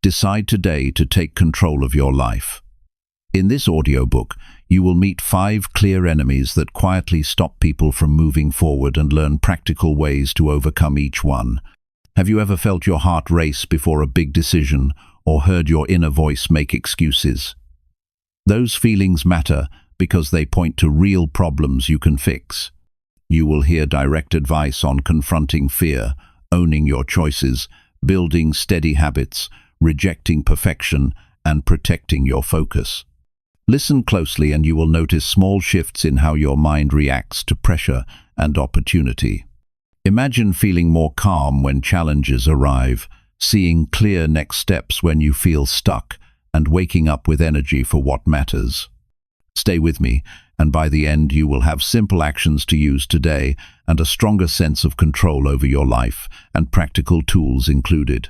Decide today to take control of your life. In this audiobook, you will meet 5 clear enemies that quietly stop people from moving forward and learn practical ways to overcome each one. Have you ever felt your heart race before a big decision or heard your inner voice make excuses? Those feelings matter because they point to real problems you can fix. You will hear direct advice on confronting fear, owning your choices, building steady habits, rejecting perfection, and protecting your focus. Listen closely and you will notice small shifts in how your mind reacts to pressure and opportunity. Imagine feeling more calm when challenges arrive, seeing clear next steps when you feel stuck, and waking up with energy for what matters. Stay with me, and by the end you will have simple actions to use today and a stronger sense of control over your life, and practical tools included.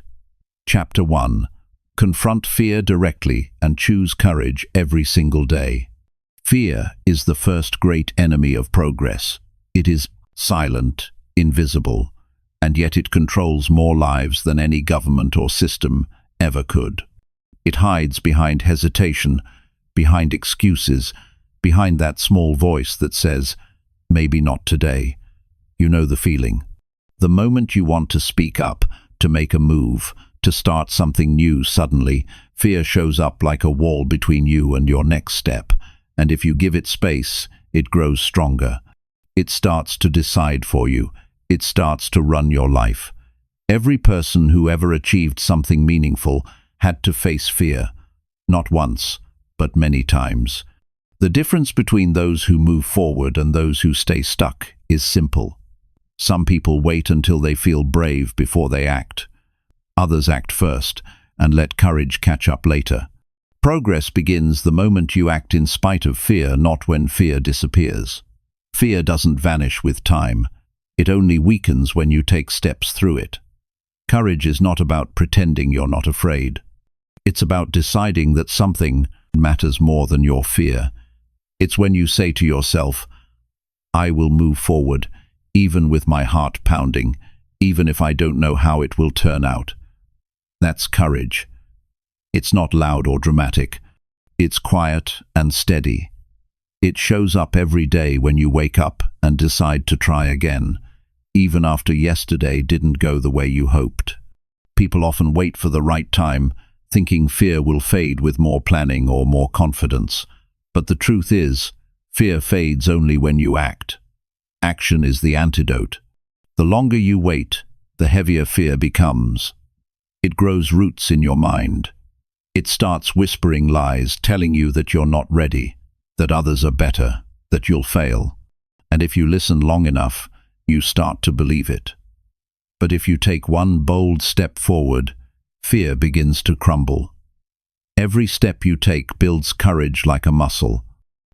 Chapter 1. Confront fear directly and choose courage every single day. Fear is the first great enemy of progress. It is silent, invisible, and yet it controls more lives than any government or system ever could. It hides behind hesitation, behind excuses, behind that small voice that says, "Maybe not today." You know the feeling. The moment you want to speak up, to make a move, to start something new, suddenly, fear shows up like a wall between you and your next step, and if you give it space, it grows stronger. It starts to decide for you. It starts to run your life. Every person who ever achieved something meaningful had to face fear, not once, but many times. The difference between those who move forward and those who stay stuck is simple. Some people wait until they feel brave before they act. Others act first and let courage catch up later. Progress begins the moment you act in spite of fear, not when fear disappears. Fear doesn't vanish with time. It only weakens when you take steps through it. Courage is not about pretending you're not afraid. It's about deciding that something matters more than your fear. It's when you say to yourself, "I will move forward, even with my heart pounding, even if I don't know how it will turn out." That's courage. It's not loud or dramatic. It's quiet and steady. It shows up every day when you wake up and decide to try again, even after yesterday didn't go the way you hoped. People often wait for the right time, thinking fear will fade with more planning or more confidence. But the truth is, fear fades only when you act. Action is the antidote. The longer you wait, the heavier fear becomes. It grows roots in your mind. It starts whispering lies, telling you that you're not ready, that others are better, that you'll fail. And if you listen long enough, you start to believe it. But if you take one bold step forward, fear begins to crumble. Every step you take builds courage like a muscle.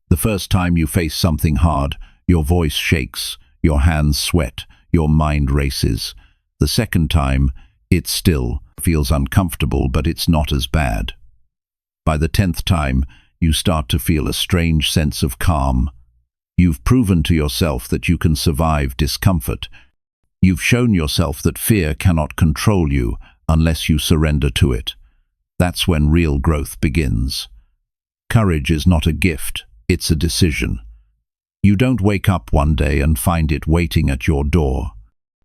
The first time you face something hard, your voice shakes, your hands sweat, your mind races. The second time, it's still, feels uncomfortable, but it's not as bad. By the 10th time, you start to feel a strange sense of calm. You've proven to yourself that you can survive discomfort. You've shown yourself that fear cannot control you unless you surrender to it. That's when real growth begins. Courage is not a gift, it's a decision. You don't wake up one day and find it waiting at your door.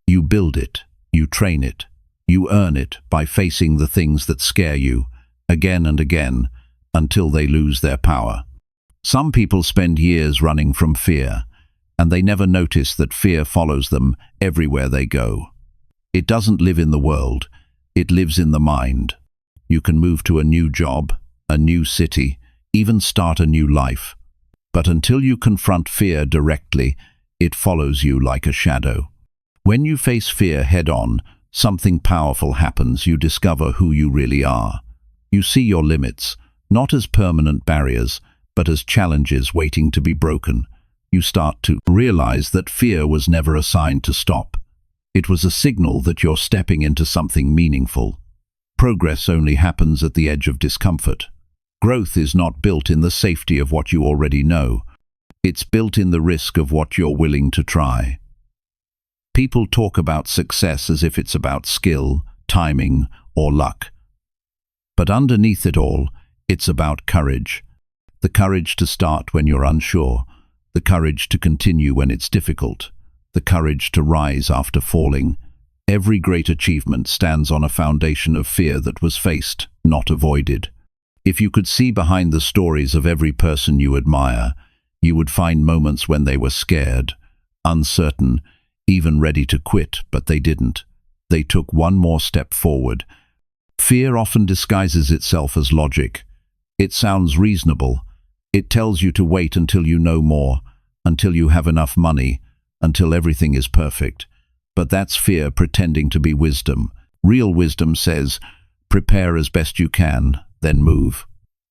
You build it, you train it, you earn it by facing the things that scare you, again and again, until they lose their power. Some people spend years running from fear, and they never notice that fear follows them everywhere they go. It doesn't live in the world, it lives in the mind. You can move to a new job, a new city, even start a new life. But until you confront fear directly, it follows you like a shadow. When you face fear head-on, something powerful happens. You discover who you really are. You see your limits, not as permanent barriers, but as challenges waiting to be broken. You start to realize that fear was never assigned to stop. It was a signal that you're stepping into something meaningful. Progress only happens at the edge of discomfort. Growth is not built in the safety of what you already know. It's built in the risk of what you're willing to try. People talk about success as if it's about skill, timing, or luck. But underneath it all, it's about courage. The courage to start when you're unsure, the courage to continue when it's difficult, the courage to rise after falling. Every great achievement stands on a foundation of fear that was faced, not avoided. If you could see behind the stories of every person you admire, you would find moments when they were scared, uncertain, even ready to quit, but they didn't. They took one more step forward. Fear often disguises itself as logic. It sounds reasonable. It tells you to wait until you know more, until you have enough money, until everything is perfect. But that's fear pretending to be wisdom. Real wisdom says, prepare as best you can, then move.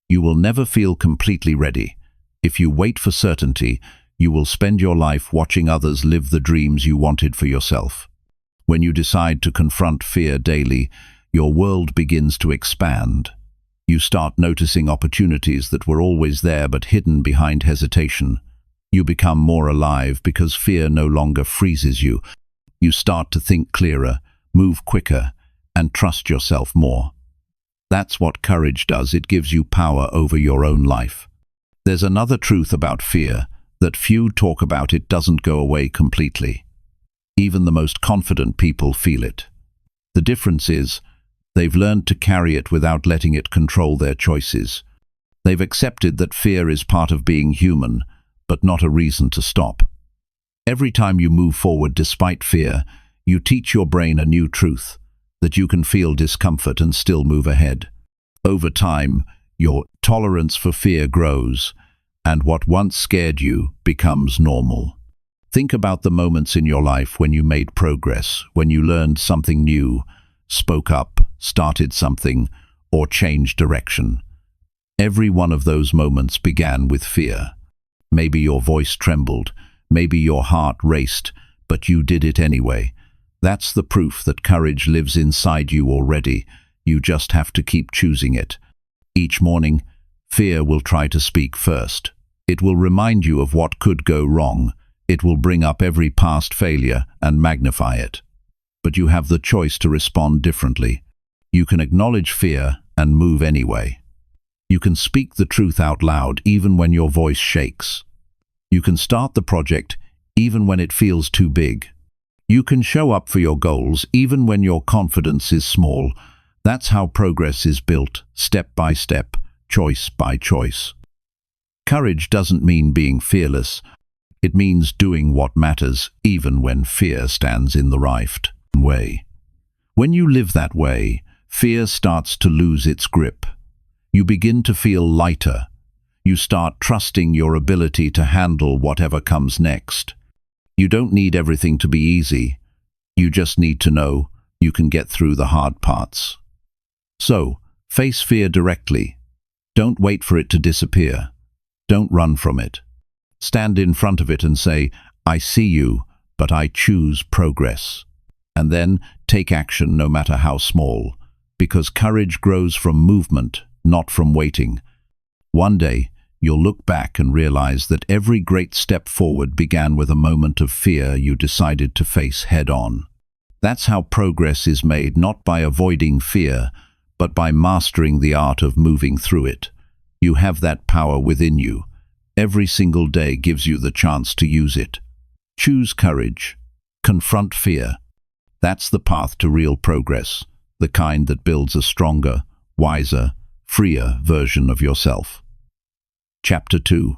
You will never feel completely ready. If you wait for certainty, you will spend your life watching others live the dreams you wanted for yourself. When you decide to confront fear daily, your world begins to expand. You start noticing opportunities that were always there but hidden behind hesitation. You become more alive because fear no longer freezes you. You start to think clearer, move quicker, and trust yourself more. That's what courage does. It gives you power over your own life. There's another truth about fear, that few talk about. It doesn't go away completely. Even the most confident people feel it. The difference is, they've learned to carry it without letting it control their choices. They've accepted that fear is part of being human, but not a reason to stop. Every time you move forward despite fear, you teach your brain a new truth, that you can feel discomfort and still move ahead. Over time, your tolerance for fear grows, and what once scared you becomes normal. Think about the moments in your life when you made progress, when you learned something new, spoke up, started something, or changed direction. Every one of those moments began with fear. Maybe your voice trembled, maybe your heart raced, but you did it anyway. That's the proof that courage lives inside you already. You just have to keep choosing it. Each morning, fear will try to speak first. It will remind you of what could go wrong. It will bring up every past failure and magnify it. But you have the choice to respond differently. You can acknowledge fear and move anyway. You can speak the truth out loud even when your voice shakes. You can start the project even when it feels too big. You can show up for your goals even when your confidence is small. That's how progress is built, step by step, choice by choice. Courage doesn't mean being fearless. It means doing what matters, even when fear stands in the right way. When you live that way, fear starts to lose its grip. You begin to feel lighter. You start trusting your ability to handle whatever comes next. You don't need everything to be easy. You just need to know you can get through the hard parts. So, face fear directly. Don't wait for it to disappear. Don't run from it. Stand in front of it and say, I see you, but I choose progress. And then take action no matter how small, because courage grows from movement, not from waiting. One day, you'll look back and realize that every great step forward began with a moment of fear you decided to face head-on. That's how progress is made, not by avoiding fear, but by mastering the art of moving through it. You have that power within you. Every single day gives you the chance to use it. Choose courage. Confront fear. That's the path to real progress, the kind that builds a stronger, wiser, freer version of yourself. Chapter 2.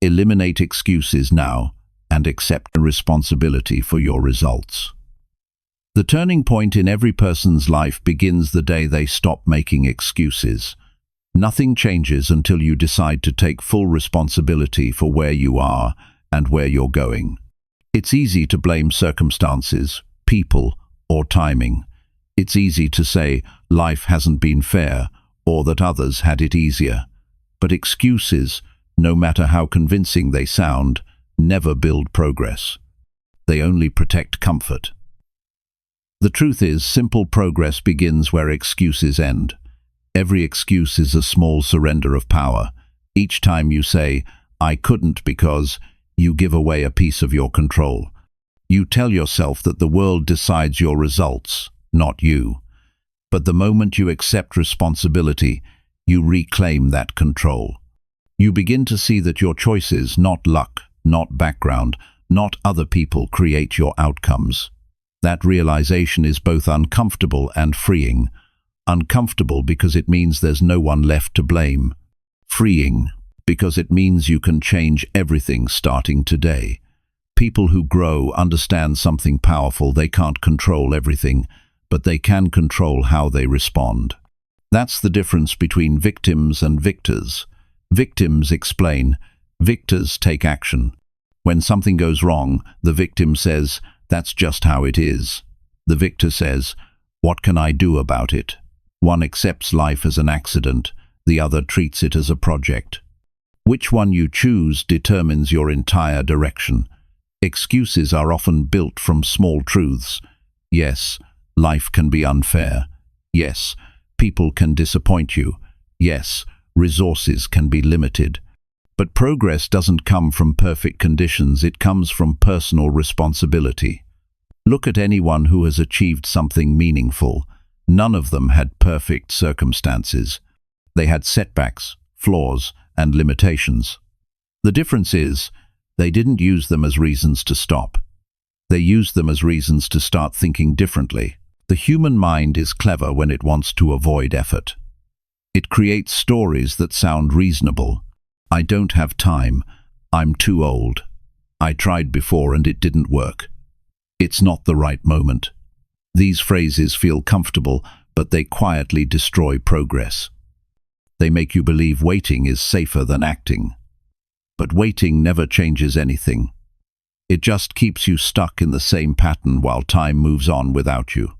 Eliminate excuses now and accept responsibility for your results. The turning point in every person's life begins the day they stop making excuses. Nothing changes until you decide to take full responsibility for where you are and where you're going. It's easy to blame circumstances, people, or timing. It's easy to say life hasn't been fair or that others had it easier. But excuses, no matter how convincing they sound, never build progress. They only protect comfort. The truth is, simple progress begins where excuses end. Every excuse is a small surrender of power. Each time you say, I couldn't because, you give away a piece of your control. You tell yourself that the world decides your results, not you. But the moment you accept responsibility, you reclaim that control. You begin to see that your choices, not luck, not background, not other people, create your outcomes. That realization is both uncomfortable and freeing. Uncomfortable because it means there's no one left to blame. Freeing because it means you can change everything starting today. People who grow understand something powerful. They can't control everything, but they can control how they respond. That's the difference between victims and victors. Victims explain, victors take action. When something goes wrong, the victim says, "That's just how it is." The victor says, "What can I do about it?" One accepts life as an accident, the other treats it as a project. Which one you choose determines your entire direction. Excuses are often built from small truths. Yes, life can be unfair. Yes, people can disappoint you. Yes, resources can be limited. But progress doesn't come from perfect conditions, it comes from personal responsibility. Look at anyone who has achieved something meaningful. None of them had perfect circumstances. They had setbacks, flaws, and limitations. The difference is, they didn't use them as reasons to stop. They used them as reasons to start thinking differently. The human mind is clever when it wants to avoid effort. It creates stories that sound reasonable. I don't have time. I'm too old. I tried before and it didn't work. It's not the right moment. These phrases feel comfortable, but they quietly destroy progress. They make you believe waiting is safer than acting. But waiting never changes anything. It just keeps you stuck in the same pattern while time moves on without you.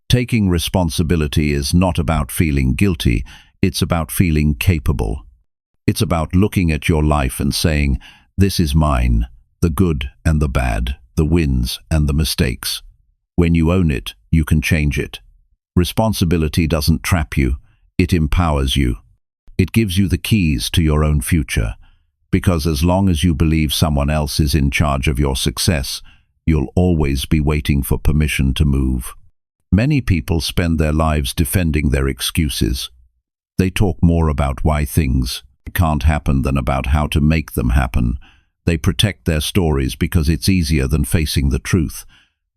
Taking responsibility is not about feeling guilty, it's about feeling capable. It's about looking at your life and saying, "This is mine, the good and the bad, the wins and the mistakes." When you own it, you can change it. Responsibility doesn't trap you, it empowers you. It gives you the keys to your own future. Because as long as you believe someone else is in charge of your success, you'll always be waiting for permission to move. Many people spend their lives defending their excuses. They talk more about why things can't happen than about how to make them happen. They protect their stories because it's easier than facing the truth.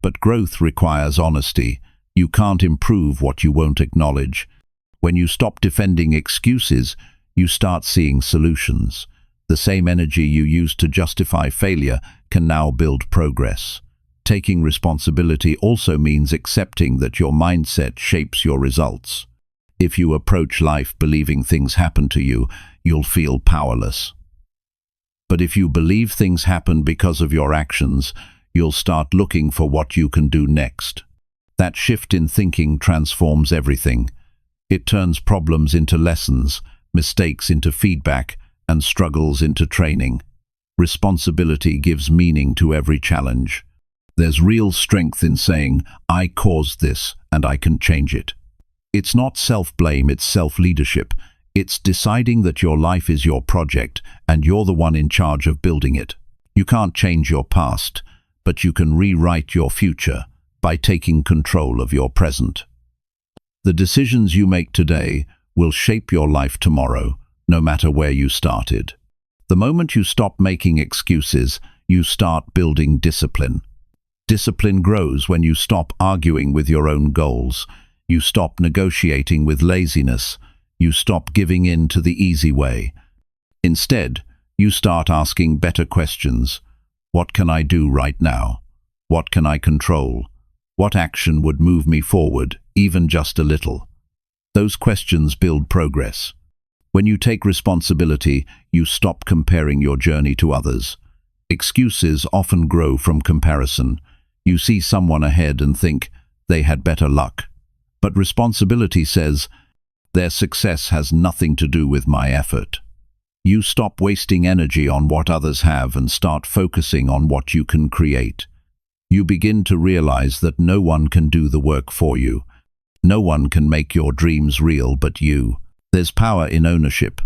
But growth requires honesty. You can't improve what you won't acknowledge. When you stop defending excuses, you start seeing solutions. The same energy you used to justify failure can now build progress. Taking responsibility also means accepting that your mindset shapes your results. If you approach life believing things happen to you, you'll feel powerless. But if you believe things happen because of your actions, you'll start looking for what you can do next. That shift in thinking transforms everything. It turns problems into lessons, mistakes into feedback, and struggles into training. Responsibility gives meaning to every challenge. There's real strength in saying, "I caused this, and I can change it." It's not self-blame, it's self-leadership. It's deciding that your life is your project, and you're the one in charge of building it. You can't change your past, but you can rewrite your future by taking control of your present. The decisions you make today will shape your life tomorrow, no matter where you started. The moment you stop making excuses, you start building discipline. Discipline grows when you stop arguing with your own goals. You stop negotiating with laziness. You stop giving in to the easy way. Instead, you start asking better questions. What can I do right now? What can I control? What action would move me forward, even just a little? Those questions build progress. When you take responsibility, you stop comparing your journey to others. Excuses often grow from comparison. You see someone ahead and think, they had better luck. But responsibility says, their success has nothing to do with my effort. You stop wasting energy on what others have and start focusing on what you can create. You begin to realize that no one can do the work for you. No one can make your dreams real but you. There's power in ownership.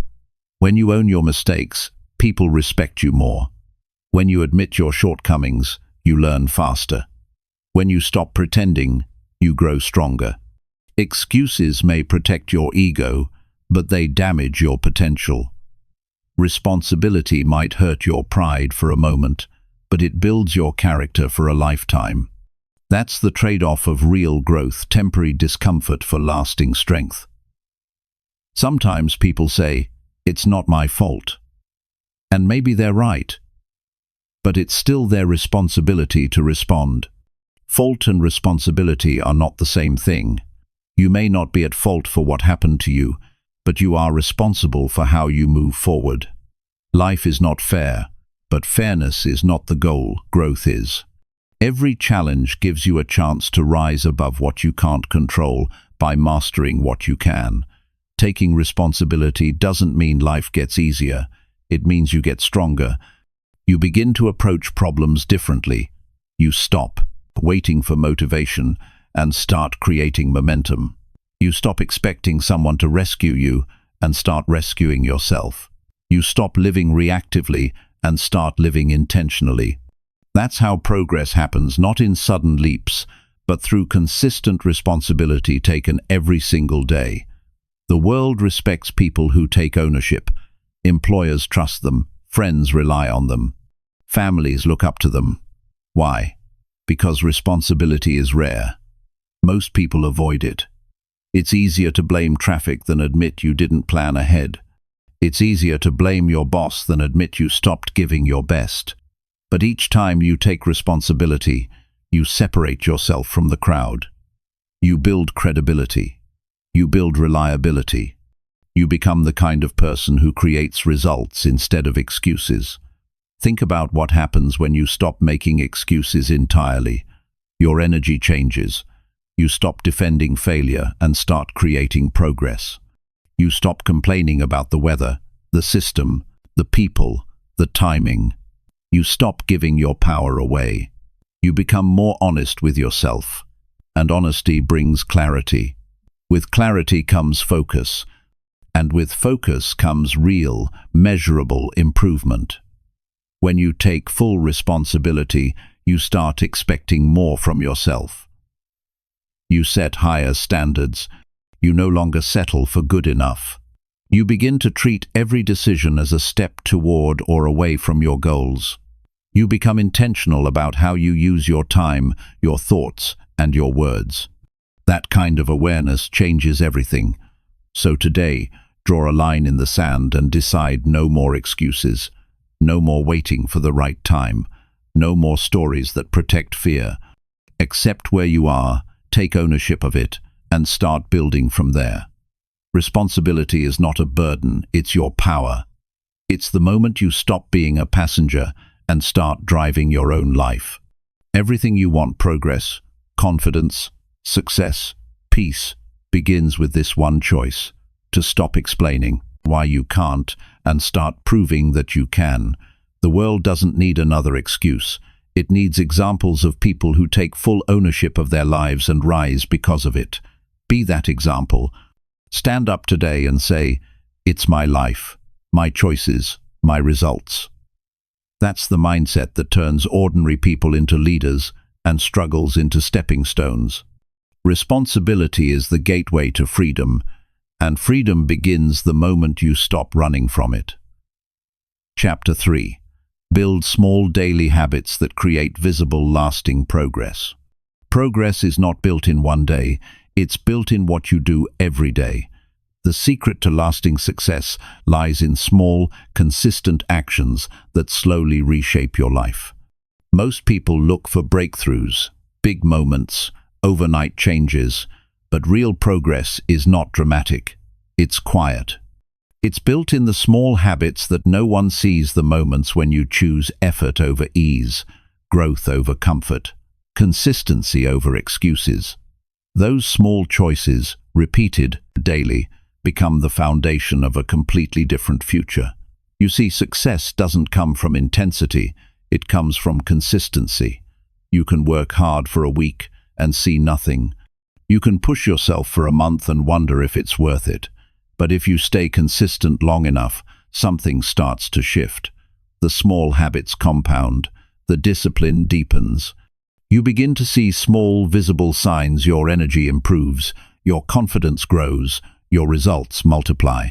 When you own your mistakes, people respect you more. When you admit your shortcomings, you learn faster. When you stop pretending, you grow stronger. Excuses may protect your ego, but they damage your potential. Responsibility might hurt your pride for a moment, but it builds your character for a lifetime. That's the trade-off of real growth, temporary discomfort for lasting strength. Sometimes people say, "It's not my fault." And maybe they're right. But it's still their responsibility to respond. Fault and responsibility are not the same thing. You may not be at fault for what happened to you, but you are responsible for how you move forward. Life is not fair, but fairness is not the goal, growth is. Every challenge gives you a chance to rise above what you can't control by mastering what you can. Taking responsibility doesn't mean life gets easier. It means you get stronger. You begin to approach problems differently. You stop waiting for motivation and start creating momentum. You stop expecting someone to rescue you and start rescuing yourself. You stop living reactively and start living intentionally. That's how progress happens, not in sudden leaps, but through consistent responsibility taken every single day. The world respects people who take ownership. Employers trust them. Friends rely on them. Families look up to them. Why? Because responsibility is rare. Most people avoid it. It's easier to blame traffic than admit you didn't plan ahead. It's easier to blame your boss than admit you stopped giving your best. But each time you take responsibility, you separate yourself from the crowd. You build credibility. You build reliability. You become the kind of person who creates results instead of excuses. Think about what happens when you stop making excuses entirely. Your energy changes. You stop defending failure and start creating progress. You stop complaining about the weather, the system, the people, the timing. You stop giving your power away. You become more honest with yourself. And honesty brings clarity. With clarity comes focus. And with focus comes real, measurable improvement. When you take full responsibility, you start expecting more from yourself. You set higher standards. You no longer settle for good enough. You begin to treat every decision as a step toward or away from your goals. You become intentional about how you use your time, your thoughts, and your words. That kind of awareness changes everything. So today, draw a line in the sand and decide no more excuses. No more waiting for the right time. No more stories that protect fear. Accept where you are, take ownership of it, and start building from there. Responsibility is not a burden, it's your power. It's the moment you stop being a passenger and start driving your own life. Everything you want, progress, confidence, success, peace, begins with this one choice: to stop explaining why you can't and start proving that you can. The world doesn't need another excuse. It needs examples of people who take full ownership of their lives and rise because of it. Be that example. Stand up today and say, "It's my life, my choices, my results." That's the mindset that turns ordinary people into leaders and struggles into stepping stones. Responsibility is the gateway to freedom, and freedom begins the moment you stop running from it. Chapter 3. Build small daily habits that create visible, lasting progress. Progress is not built in one day, it's built in what you do every day. The secret to lasting success lies in small, consistent actions that slowly reshape your life. Most people look for breakthroughs, big moments, overnight changes, but real progress is not dramatic. It's quiet. It's built in the small habits that no one sees, the moments when you choose effort over ease, growth over comfort, consistency over excuses. Those small choices, repeated daily, become the foundation of a completely different future. You see, success doesn't come from intensity, it comes from consistency. You can work hard for a week and see nothing. You can push yourself for a month and wonder if it's worth it. But if you stay consistent long enough, something starts to shift. The small habits compound, the discipline deepens. You begin to see small, visible signs. Your energy improves, your confidence grows, your results multiply.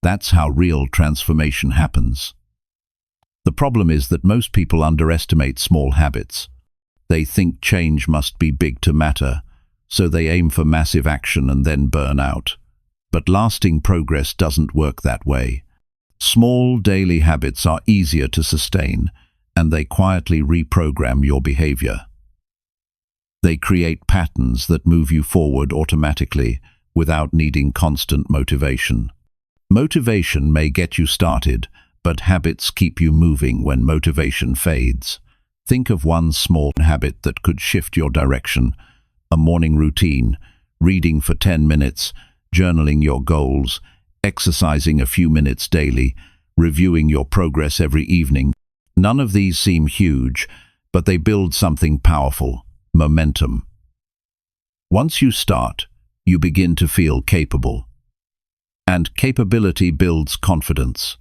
That's how real transformation happens. The problem is that most people underestimate small habits. They think change must be big to matter, so they aim for massive action and then burn out. But lasting progress doesn't work that way. Small daily habits are easier to sustain, and they quietly reprogram your behavior. They create patterns that move you forward automatically without needing constant motivation. Motivation may get you started, but habits keep you moving when motivation fades. Think of one small habit that could shift your direction: a morning routine, reading for 10 minutes, journaling your goals, exercising a few minutes daily, reviewing your progress every evening. None of these seem huge, but they build something powerful: momentum. Once you start, you begin to feel capable. And capability builds confidence.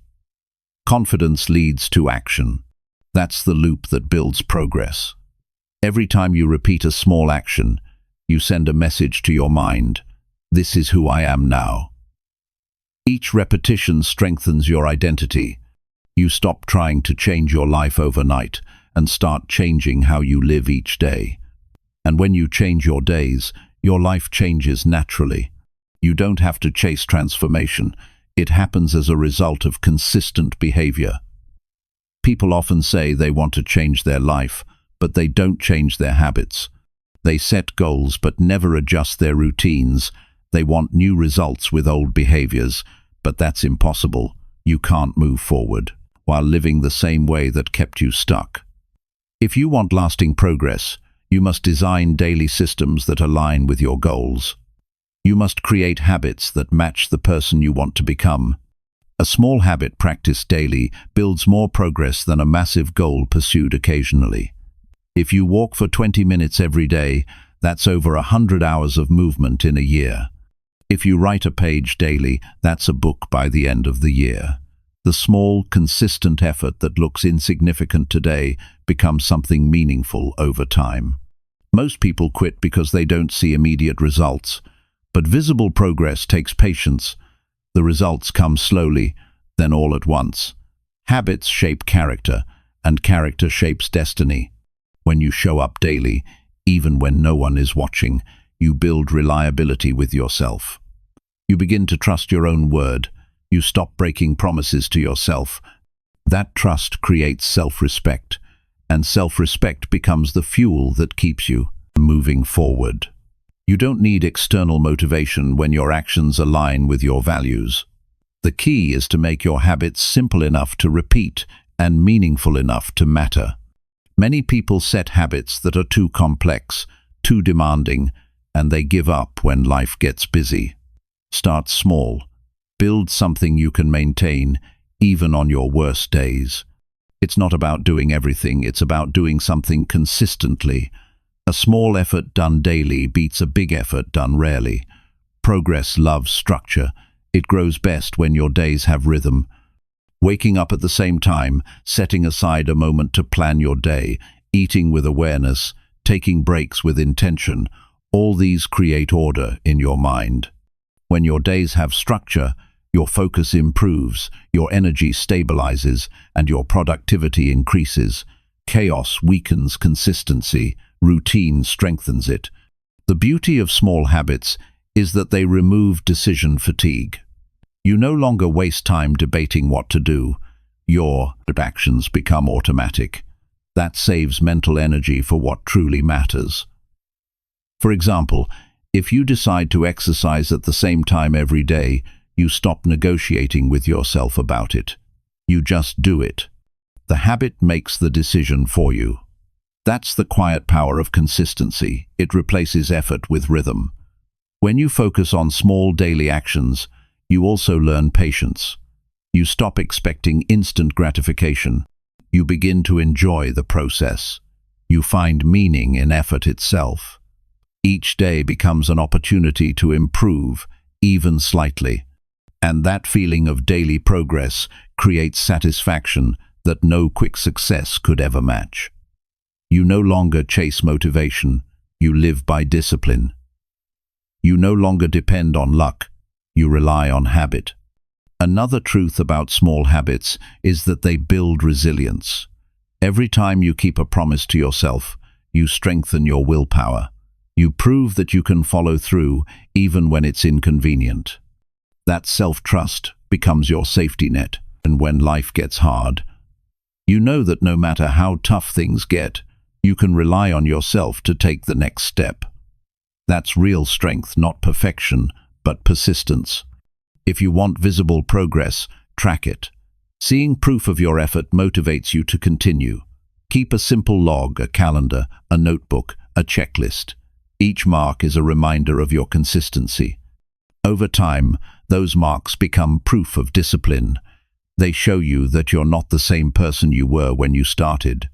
Confidence leads to action. That's the loop that builds progress. Every time you repeat a small action, you send a message to your mind: this is who I am now. Each repetition strengthens your identity. You stop trying to change your life overnight and start changing how you live each day. And when you change your days, your life changes naturally. You don't have to chase transformation. It happens as a result of consistent behavior. People often say they want to change their life, but they don't change their habits. They set goals but never adjust their routines. They want new results with old behaviors, but that's impossible. You can't move forward while living the same way that kept you stuck. If you want lasting progress, you must design daily systems that align with your goals. You must create habits that match the person you want to become. A small habit practiced daily builds more progress than a massive goal pursued occasionally. If you walk for 20 minutes every day, that's over 100 hours of movement in a year. If you write a page daily, that's a book by the end of the year. The small, consistent effort that looks insignificant today becomes something meaningful over time. Most people quit because they don't see immediate results, but visible progress takes patience. The results come slowly, then all at once. Habits shape character, and character shapes destiny. When you show up daily, even when no one is watching, you build reliability with yourself. You begin to trust your own word. You stop breaking promises to yourself. That trust creates self-respect, and self-respect becomes the fuel that keeps you moving forward. You don't need external motivation when your actions align with your values. The key is to make your habits simple enough to repeat and meaningful enough to matter. Many people set habits that are too complex, too demanding, and they give up when life gets busy. Start small. Build something you can maintain, even on your worst days. It's not about doing everything, it's about doing something consistently. A small effort done daily beats a big effort done rarely. Progress loves structure. It grows best when your days have rhythm. Waking up at the same time, setting aside a moment to plan your day, eating with awareness, taking breaks with intention, all these create order in your mind. When your days have structure, your focus improves, your energy stabilizes, and your productivity increases. Chaos weakens consistency, routine strengthens it. The beauty of small habits is that they remove decision fatigue. You no longer waste time debating what to do. Your actions become automatic. That saves mental energy for what truly matters. For example, if you decide to exercise at the same time every day, you stop negotiating with yourself about it. You just do it. The habit makes the decision for you. That's the quiet power of consistency. It replaces effort with rhythm. When you focus on small daily actions, you also learn patience. You stop expecting instant gratification. You begin to enjoy the process. You find meaning in effort itself. Each day becomes an opportunity to improve, even slightly. And that feeling of daily progress creates satisfaction that no quick success could ever match. You no longer chase motivation, you live by discipline. You You no longer depend on luck, you rely on habit. Another truth about small habits is that they build resilience. Every time you keep a promise to yourself, you strengthen your willpower. You prove that you can follow through even when it's inconvenient. That self-trust becomes your safety net, and when life gets hard, you know that no matter how tough things get, you can rely on yourself to take the next step. That's real strength, not perfection, but persistence. If you want visible progress, track it. Seeing proof of your effort motivates you to continue. Keep a simple log, a calendar, a notebook, a checklist. Each mark is a reminder of your consistency. Over time, those marks become proof of discipline. They show you that you're not the same person you were when you started.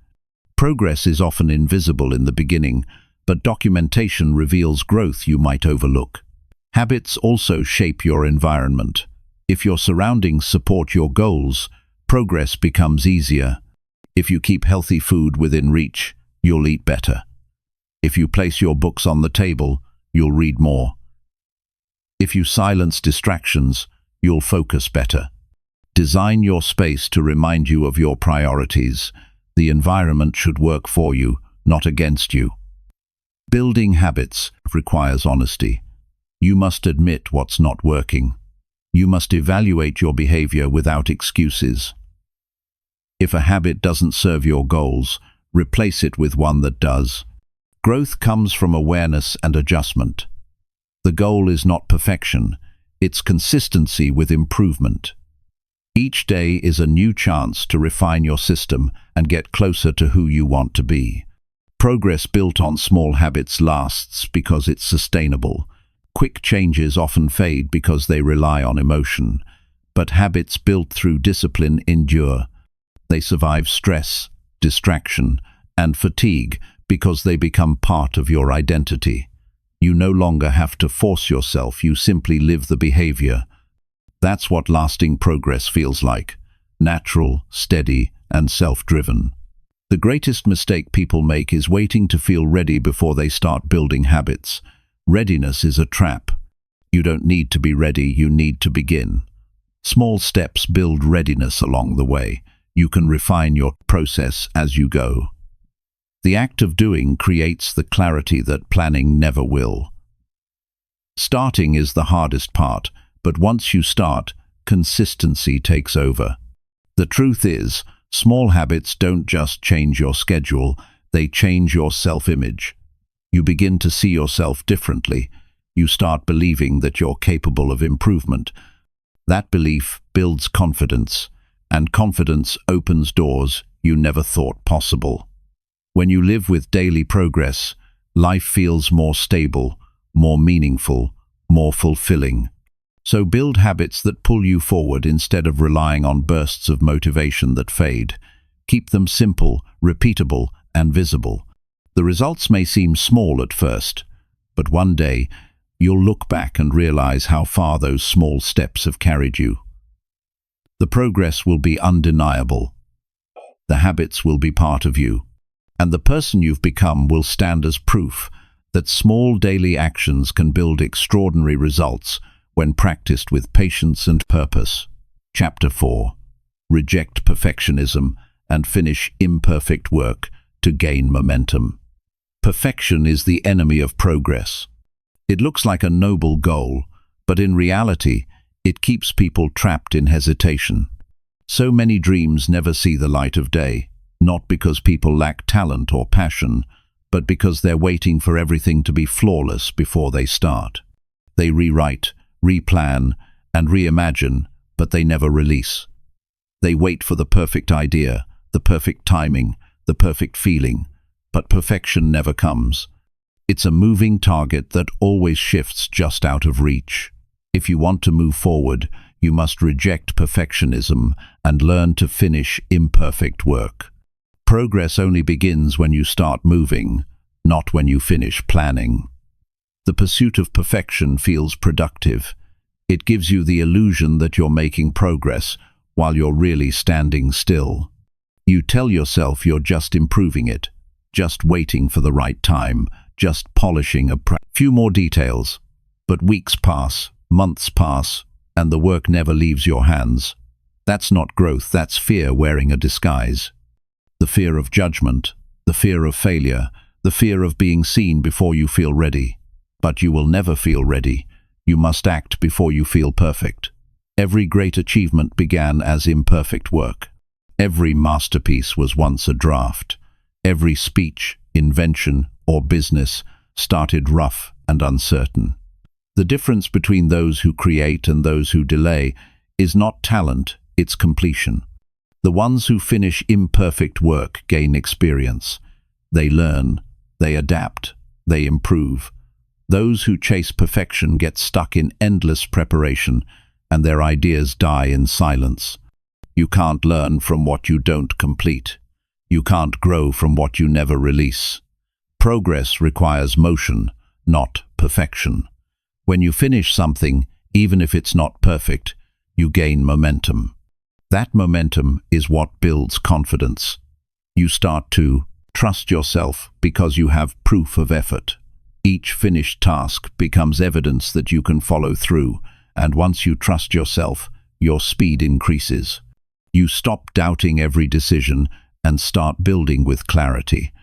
Progress is often invisible in the beginning, but documentation reveals growth you might overlook. Habits also shape your environment. If your surroundings support your goals, progress becomes easier. If you keep healthy food within reach, you'll eat better. If you place your books on the table, you'll read more. If you silence distractions, you'll focus better. Design your space to remind you of your priorities. The environment should work for you, not against you. Building habits requires honesty. You must admit what's not working. You must evaluate your behavior without excuses. If a habit doesn't serve your goals, replace it with one that does. Growth comes from awareness and adjustment. The goal is not perfection, it's consistency with improvement. Each day is a new chance to refine your system and get closer to who you want to be. Progress built on small habits lasts because it's sustainable. Quick changes often fade because they rely on emotion, but habits built through discipline endure. They survive stress, distraction, and fatigue because they become part of your identity. You no longer have to force yourself, you simply live the behavior. That's what lasting progress feels like: natural, steady, and self-driven. The greatest mistake people make is waiting to feel ready before they start building habits. Readiness is a trap. You don't need to be ready, you need to begin. Small steps build readiness along the way. You can refine your process as you go. The act of doing creates the clarity that planning never will. Starting is the hardest part, but once you start, consistency takes over. The truth is, small habits don't just change your schedule, they change your self-image. You begin to see yourself differently. You start believing that you're capable of improvement. That belief builds confidence, and confidence opens doors you never thought possible. When you live with daily progress, life feels more stable, more meaningful, more fulfilling. So build habits that pull you forward instead of relying on bursts of motivation that fade. Keep them simple, repeatable, and visible. The results may seem small at first, but one day you'll look back and realize how far those small steps have carried you. The progress will be undeniable. The habits will be part of you, and the person you've become will stand as proof that small daily actions can build extraordinary results when practiced with patience and purpose. Chapter 4. Reject perfectionism and finish imperfect work to gain momentum. Perfection is the enemy of progress. It looks like a noble goal, but in reality, it keeps people trapped in hesitation. So many dreams never see the light of day, not because people lack talent or passion, but because they're waiting for everything to be flawless before they start. They rewrite, replan, and reimagine, but they never release. They wait for the perfect idea, the perfect timing, the perfect feeling, but perfection never comes. It's a moving target that always shifts just out of reach. If you want to move forward, you must reject perfectionism and learn to finish imperfect work. Progress only begins when you start moving, not when you finish planning. The pursuit of perfection feels productive. It gives you the illusion that you're making progress while you're really standing still. You tell yourself you're just improving it, just waiting for the right time, just polishing a few more details. But weeks pass, months pass, and the work never leaves your hands. That's not growth, that's fear wearing a disguise. The fear of judgment, the fear of failure, the fear of being seen before you feel ready. But you will never feel ready. You must act before you feel perfect. Every great achievement began as imperfect work. Every masterpiece was once a draft. Every speech, invention, or business started rough and uncertain. The difference between those who create and those who delay is not talent, it's completion. The ones who finish imperfect work gain experience. They learn, they adapt, they improve. Those who chase perfection get stuck in endless preparation, and their ideas die in silence. You can't learn from what you don't complete. You can't grow from what you never release. Progress requires motion, not perfection. When you finish something, even if it's not perfect, you gain momentum. That momentum is what builds confidence. You start to trust yourself because you have proof of effort. Each finished task becomes evidence that you can follow through, and once you trust yourself, your speed increases. You stop doubting every decision and start building with clarity.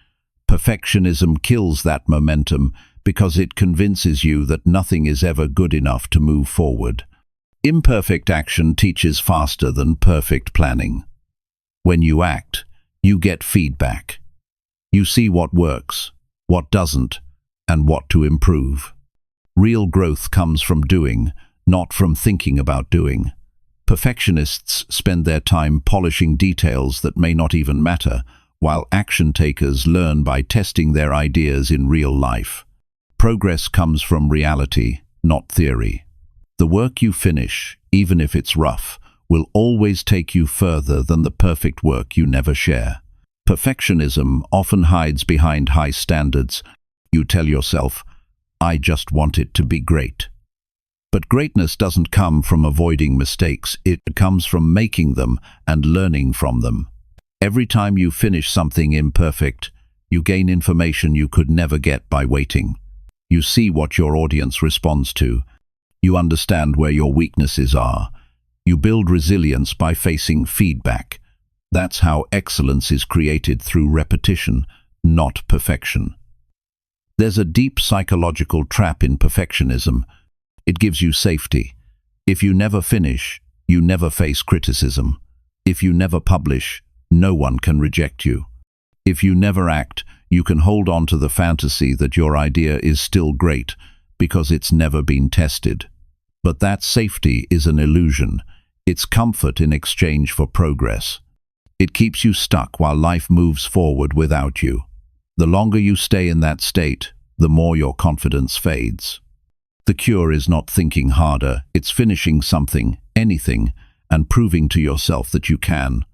Perfectionism kills that momentum because it convinces you that nothing is ever good enough to move forward. Imperfect action teaches faster than perfect planning. When you act, you get feedback. You see what works, what doesn't, and what to improve. Real growth comes from doing, not from thinking about doing. Perfectionists spend their time polishing details that may not even matter, while action takers learn by testing their ideas in real life. Progress comes from reality, not theory. The work you finish, even if it's rough, will always take you further than the perfect work you never share. Perfectionism often hides behind high standards. You tell yourself, "I just want it to be great." But greatness doesn't come from avoiding mistakes, it comes from making them and learning from them. Every time you finish something imperfect, you gain information you could never get by waiting. You see what your audience responds to. You understand where your weaknesses are. You build resilience by facing feedback. That's how excellence is created, through repetition, not perfection. There's a deep psychological trap in perfectionism. It gives you safety. If you never finish, you never face criticism. If you never publish, no one can reject you. If you never act, you can hold on to the fantasy that your idea is still great because it's never been tested. But that safety is an illusion. It's comfort in exchange for progress. It keeps you stuck while life moves forward without you. The longer you stay in that state, the more your confidence fades. The cure is not thinking harder, it's finishing something, anything, and proving to yourself that you can.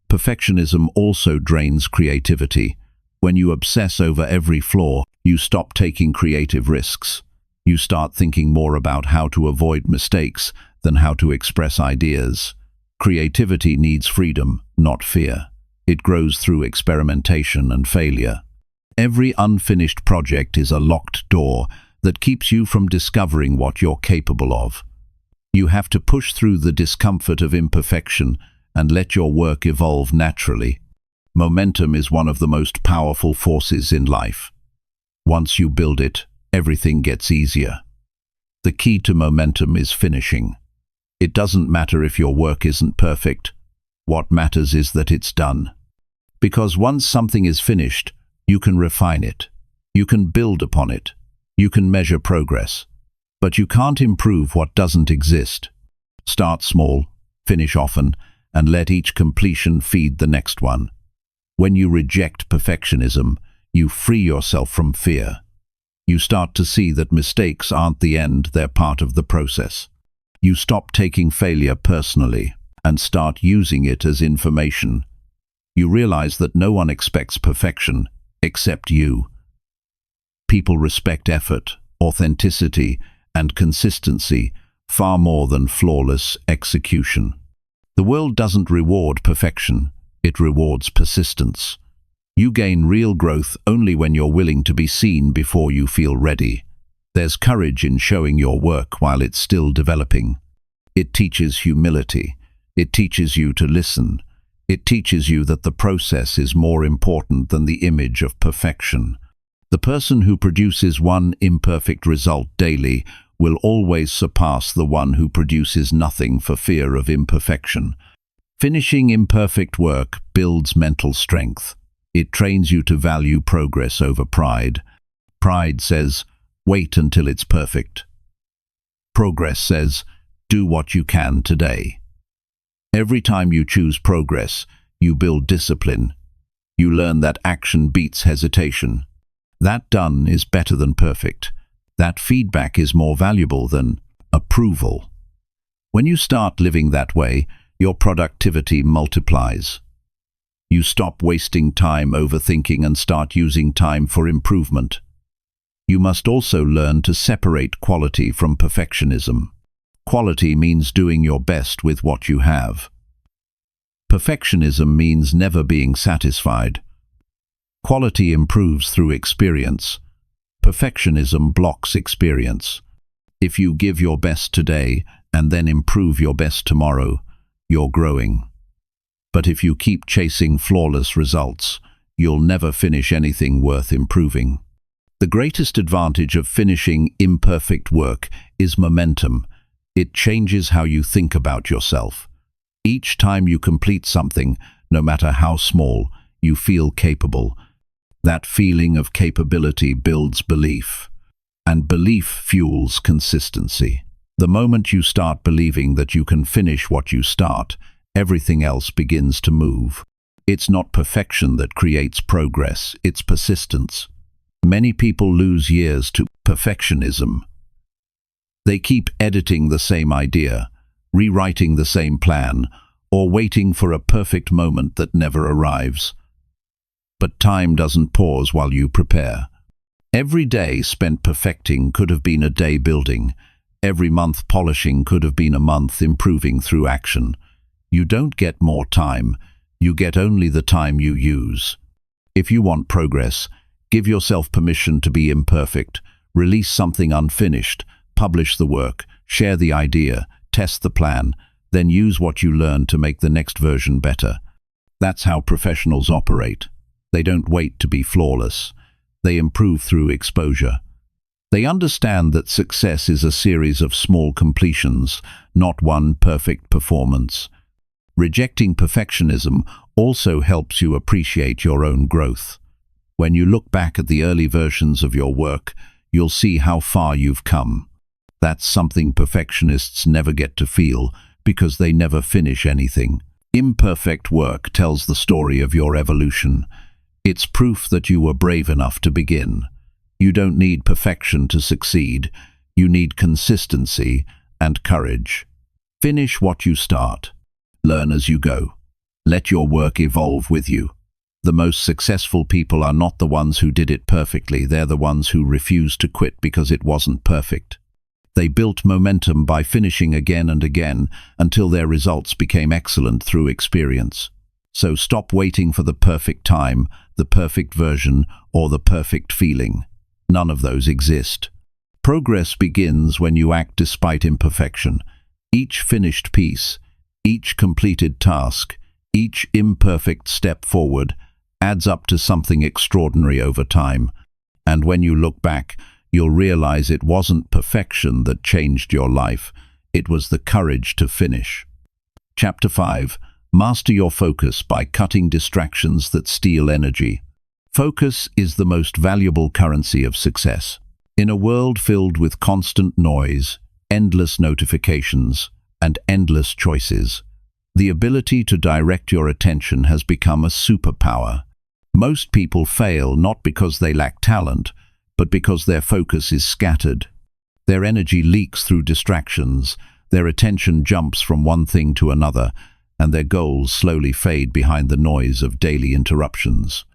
Perfectionism also drains creativity. When you obsess over every flaw, you stop taking creative risks. You start thinking more about how to avoid mistakes than how to express ideas. Creativity needs freedom, not fear. It grows through experimentation and failure. Every unfinished project is a locked door that keeps you from discovering what you're capable of. You have to push through the discomfort of imperfection and let your work evolve naturally. Momentum is one of the most powerful forces in life. Once you build it, everything gets easier. The key to momentum is finishing. It doesn't matter if your work isn't perfect. What matters is that it's done. Because once something is finished, you can refine it. You can build upon it. You can measure progress. But you can't improve what doesn't exist. Start small, finish often, and let each completion feed the next one. When you reject perfectionism, you free yourself from fear. You start to see that mistakes aren't the end, they're part of the process. You stop taking failure personally and start using it as information. You realize that no one expects perfection except you. People respect effort, authenticity, and consistency far more than flawless execution. The world doesn't reward perfection, it rewards persistence. You gain real growth only when you're willing to be seen before you feel ready. There's courage in showing your work while it's still developing. It teaches humility. It teaches you to listen. It teaches you that the process is more important than the image of perfection. The person who produces one imperfect result daily will always surpass the one who produces nothing for fear of imperfection. Finishing imperfect work builds mental strength. It trains you to value progress over pride. Pride says, wait until it's perfect. Progress says, do what you can today. Every time you choose progress, you build discipline. You learn that action beats hesitation. That done is better than perfect. That feedback is more valuable than approval. When you start living that way, your productivity multiplies. You stop wasting time overthinking and start using time for improvement. You must also learn to separate quality from perfectionism. Quality means doing your best with what you have. Perfectionism means never being satisfied. Quality improves through experience. Perfectionism blocks experience. If you give your best today and then improve your best tomorrow, you're growing. But if you keep chasing flawless results, you'll never finish anything worth improving. The greatest advantage of finishing imperfect work is momentum. It changes how you think about yourself. Each time you complete something, no matter how small, you feel capable. That feeling of capability builds belief, and belief fuels consistency. The moment you start believing that you can finish what you start, everything else begins to move. It's not perfection that creates progress, it's persistence. Many people lose years to perfectionism. They keep editing the same idea, rewriting the same plan, or waiting for a perfect moment that never arrives. But time doesn't pause while you prepare. Every day spent perfecting could have been a day building. Every month polishing could have been a month improving through action. You don't get more time, you get only the time you use. If you want progress, give yourself permission to be imperfect. Release something unfinished, publish the work, share the idea, test the plan, then use what you learn to make the next version better. That's how professionals operate. They don't wait to be flawless. They improve through exposure. They understand that success is a series of small completions, not one perfect performance. Rejecting perfectionism also helps you appreciate your own growth. When you look back at the early versions of your work, you'll see how far you've come. That's something perfectionists never get to feel because they never finish anything. Imperfect work tells the story of your evolution. It's proof that you were brave enough to begin. You don't need perfection to succeed. You need consistency and courage. Finish what you start. Learn as you go. Let your work evolve with you. The most successful people are not the ones who did it perfectly. They're the ones who refused to quit because it wasn't perfect. They built momentum by finishing again and again until their results became excellent through experience. So stop waiting for the perfect time, the perfect version, or the perfect feeling. None of those exist. Progress begins when you act despite imperfection. Each finished piece, each completed task, each imperfect step forward adds up to something extraordinary over time. And when you look back, you'll realize it wasn't perfection that changed your life. It was the courage to finish. Chapter 5. Master your focus by cutting distractions that steal energy. Focus is the most valuable currency of success. In a world filled with constant noise, endless notifications, and endless choices, the ability to direct your attention has become a superpower. Most people fail not because they lack talent, but because their focus is scattered. Their energy leaks through distractions, their attention jumps from one thing to another, and their goals slowly fade behind the noise of daily interruptions.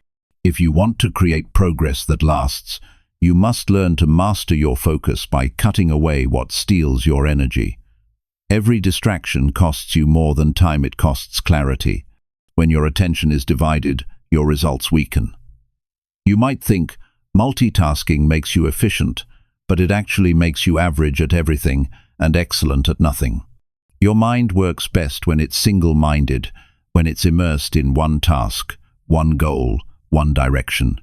If you want to create progress that lasts, you must learn to master your focus by cutting away what steals your energy. Every distraction costs you more than time it costs clarity. When your attention is divided, your results weaken. You might think multitasking makes you efficient, but it actually makes you average at everything and excellent at nothing. Your mind works best when it's single-minded, when it's immersed in one task, one goal, one direction.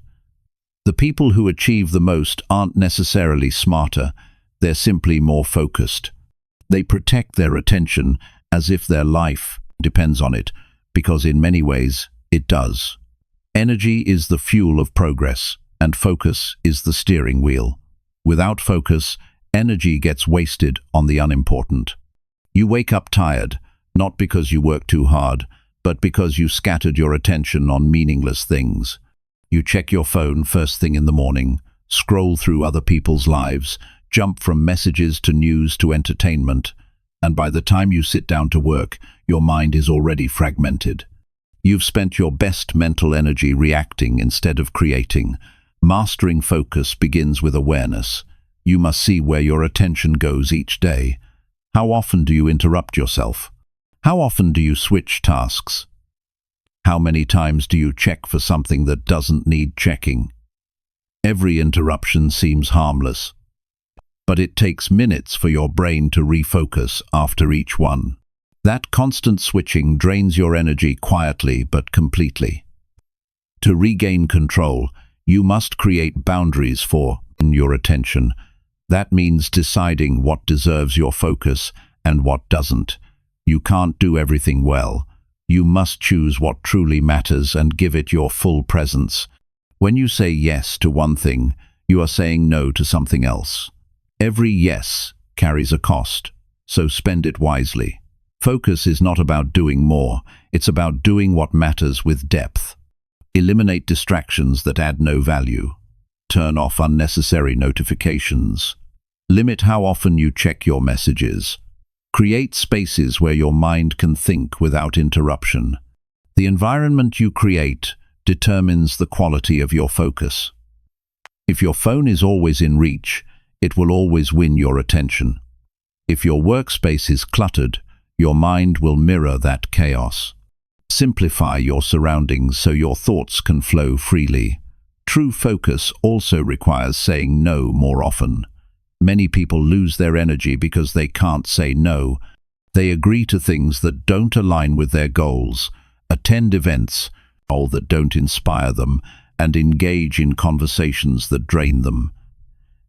The people who achieve the most aren't necessarily smarter, they're simply more focused. They protect their attention as if their life depends on it, because in many ways it does. Energy is the fuel of progress, and focus is the steering wheel. Without focus, energy gets wasted on the unimportant. You wake up tired, not because you work too hard, but because you scattered your attention on meaningless things. You check your phone first thing in the morning, scroll through other people's lives, jump from messages to news to entertainment, and by the time you sit down to work, your mind is already fragmented. You've spent your best mental energy reacting instead of creating. Mastering focus begins with awareness. You must see where your attention goes each day. How often do you interrupt yourself? How often do you switch tasks? How many times do you check for something that doesn't need checking? Every interruption seems harmless, but it takes minutes for your brain to refocus after each one. That constant switching drains your energy quietly but completely. To regain control, you must create boundaries for your attention. That means deciding what deserves your focus and what doesn't. You can't do everything well. You must choose what truly matters and give it your full presence. When you say yes to one thing, you are saying no to something else. Every yes carries a cost, so spend it wisely. Focus is not about doing more, it's about doing what matters with depth. Eliminate distractions that add no value. Turn off unnecessary notifications. Limit how often you check your messages. Create spaces where your mind can think without interruption. The environment you create determines the quality of your focus. If your phone is always in reach, it will always win your attention. If your workspace is cluttered, your mind will mirror that chaos. Simplify your surroundings so your thoughts can flow freely. True focus also requires saying no more often. Many people lose their energy because they can't say no. They agree to things that don't align with their goals, attend events that don't inspire them, and engage in conversations that drain them.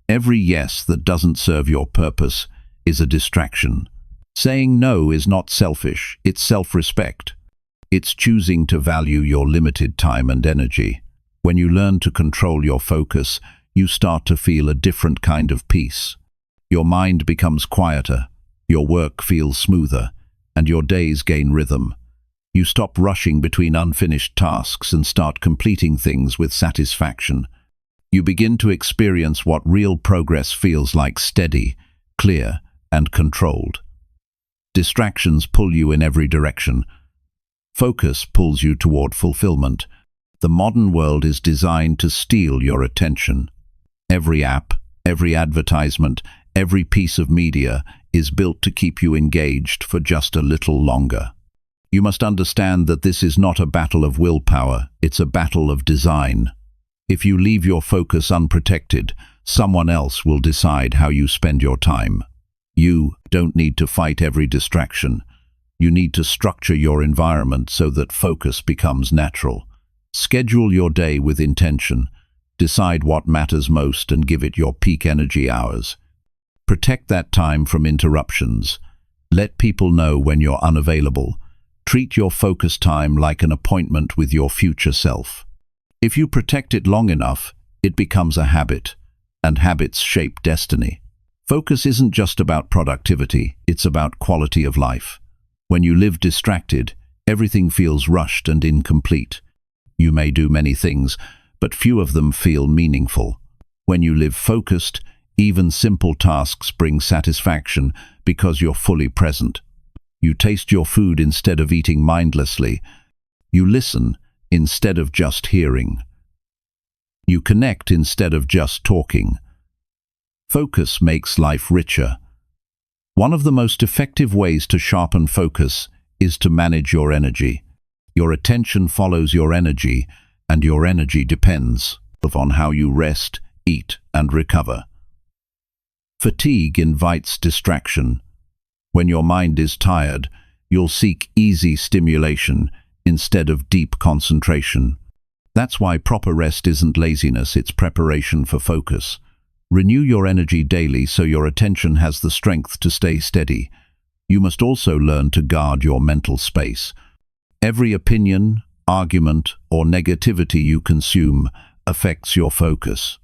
Every yes that doesn't serve your purpose is a distraction. Saying no is not selfish, it's self-respect. It's choosing to value your limited time and energy. When you learn to control your focus, you start to feel a different kind of peace. Your mind becomes quieter, your work feels smoother, and your days gain rhythm. You stop rushing between unfinished tasks and start completing things with satisfaction. You begin to experience what real progress feels like: steady, clear, and controlled. Distractions pull you in every direction. Focus pulls you toward fulfillment. The modern world is designed to steal your attention. Every app, every advertisement, every piece of media is built to keep you engaged for just a little longer. You must understand that this is not a battle of willpower, it's a battle of design. If you leave your focus unprotected, someone else will decide how you spend your time. You don't need to fight every distraction. You need to structure your environment so that focus becomes natural. Schedule your day with intention. Decide what matters most and give it your peak energy hours. Protect that time from interruptions. Let people know when you're unavailable. Treat your focus time like an appointment with your future self. If you protect it long enough, it becomes a habit, and habits shape destiny. Focus isn't just about productivity, it's about quality of life. When you live distracted, everything feels rushed and incomplete. You may do many things, but few of them feel meaningful. When you live focused, even simple tasks bring satisfaction because you're fully present. You taste your food instead of eating mindlessly. You listen instead of just hearing. You connect instead of just talking. Focus makes life richer. One of the most effective ways to sharpen focus is to manage your energy. Your attention follows your energy, and your energy depends on how you rest, eat, and recover. Fatigue invites distraction. When your mind is tired, you'll seek easy stimulation instead of deep concentration. That's why proper rest isn't laziness, it's preparation for focus. Renew your energy daily so your attention has the strength to stay steady. You must also learn to guard your mental space. Every opinion, argument, or negativity you consume affects your focus.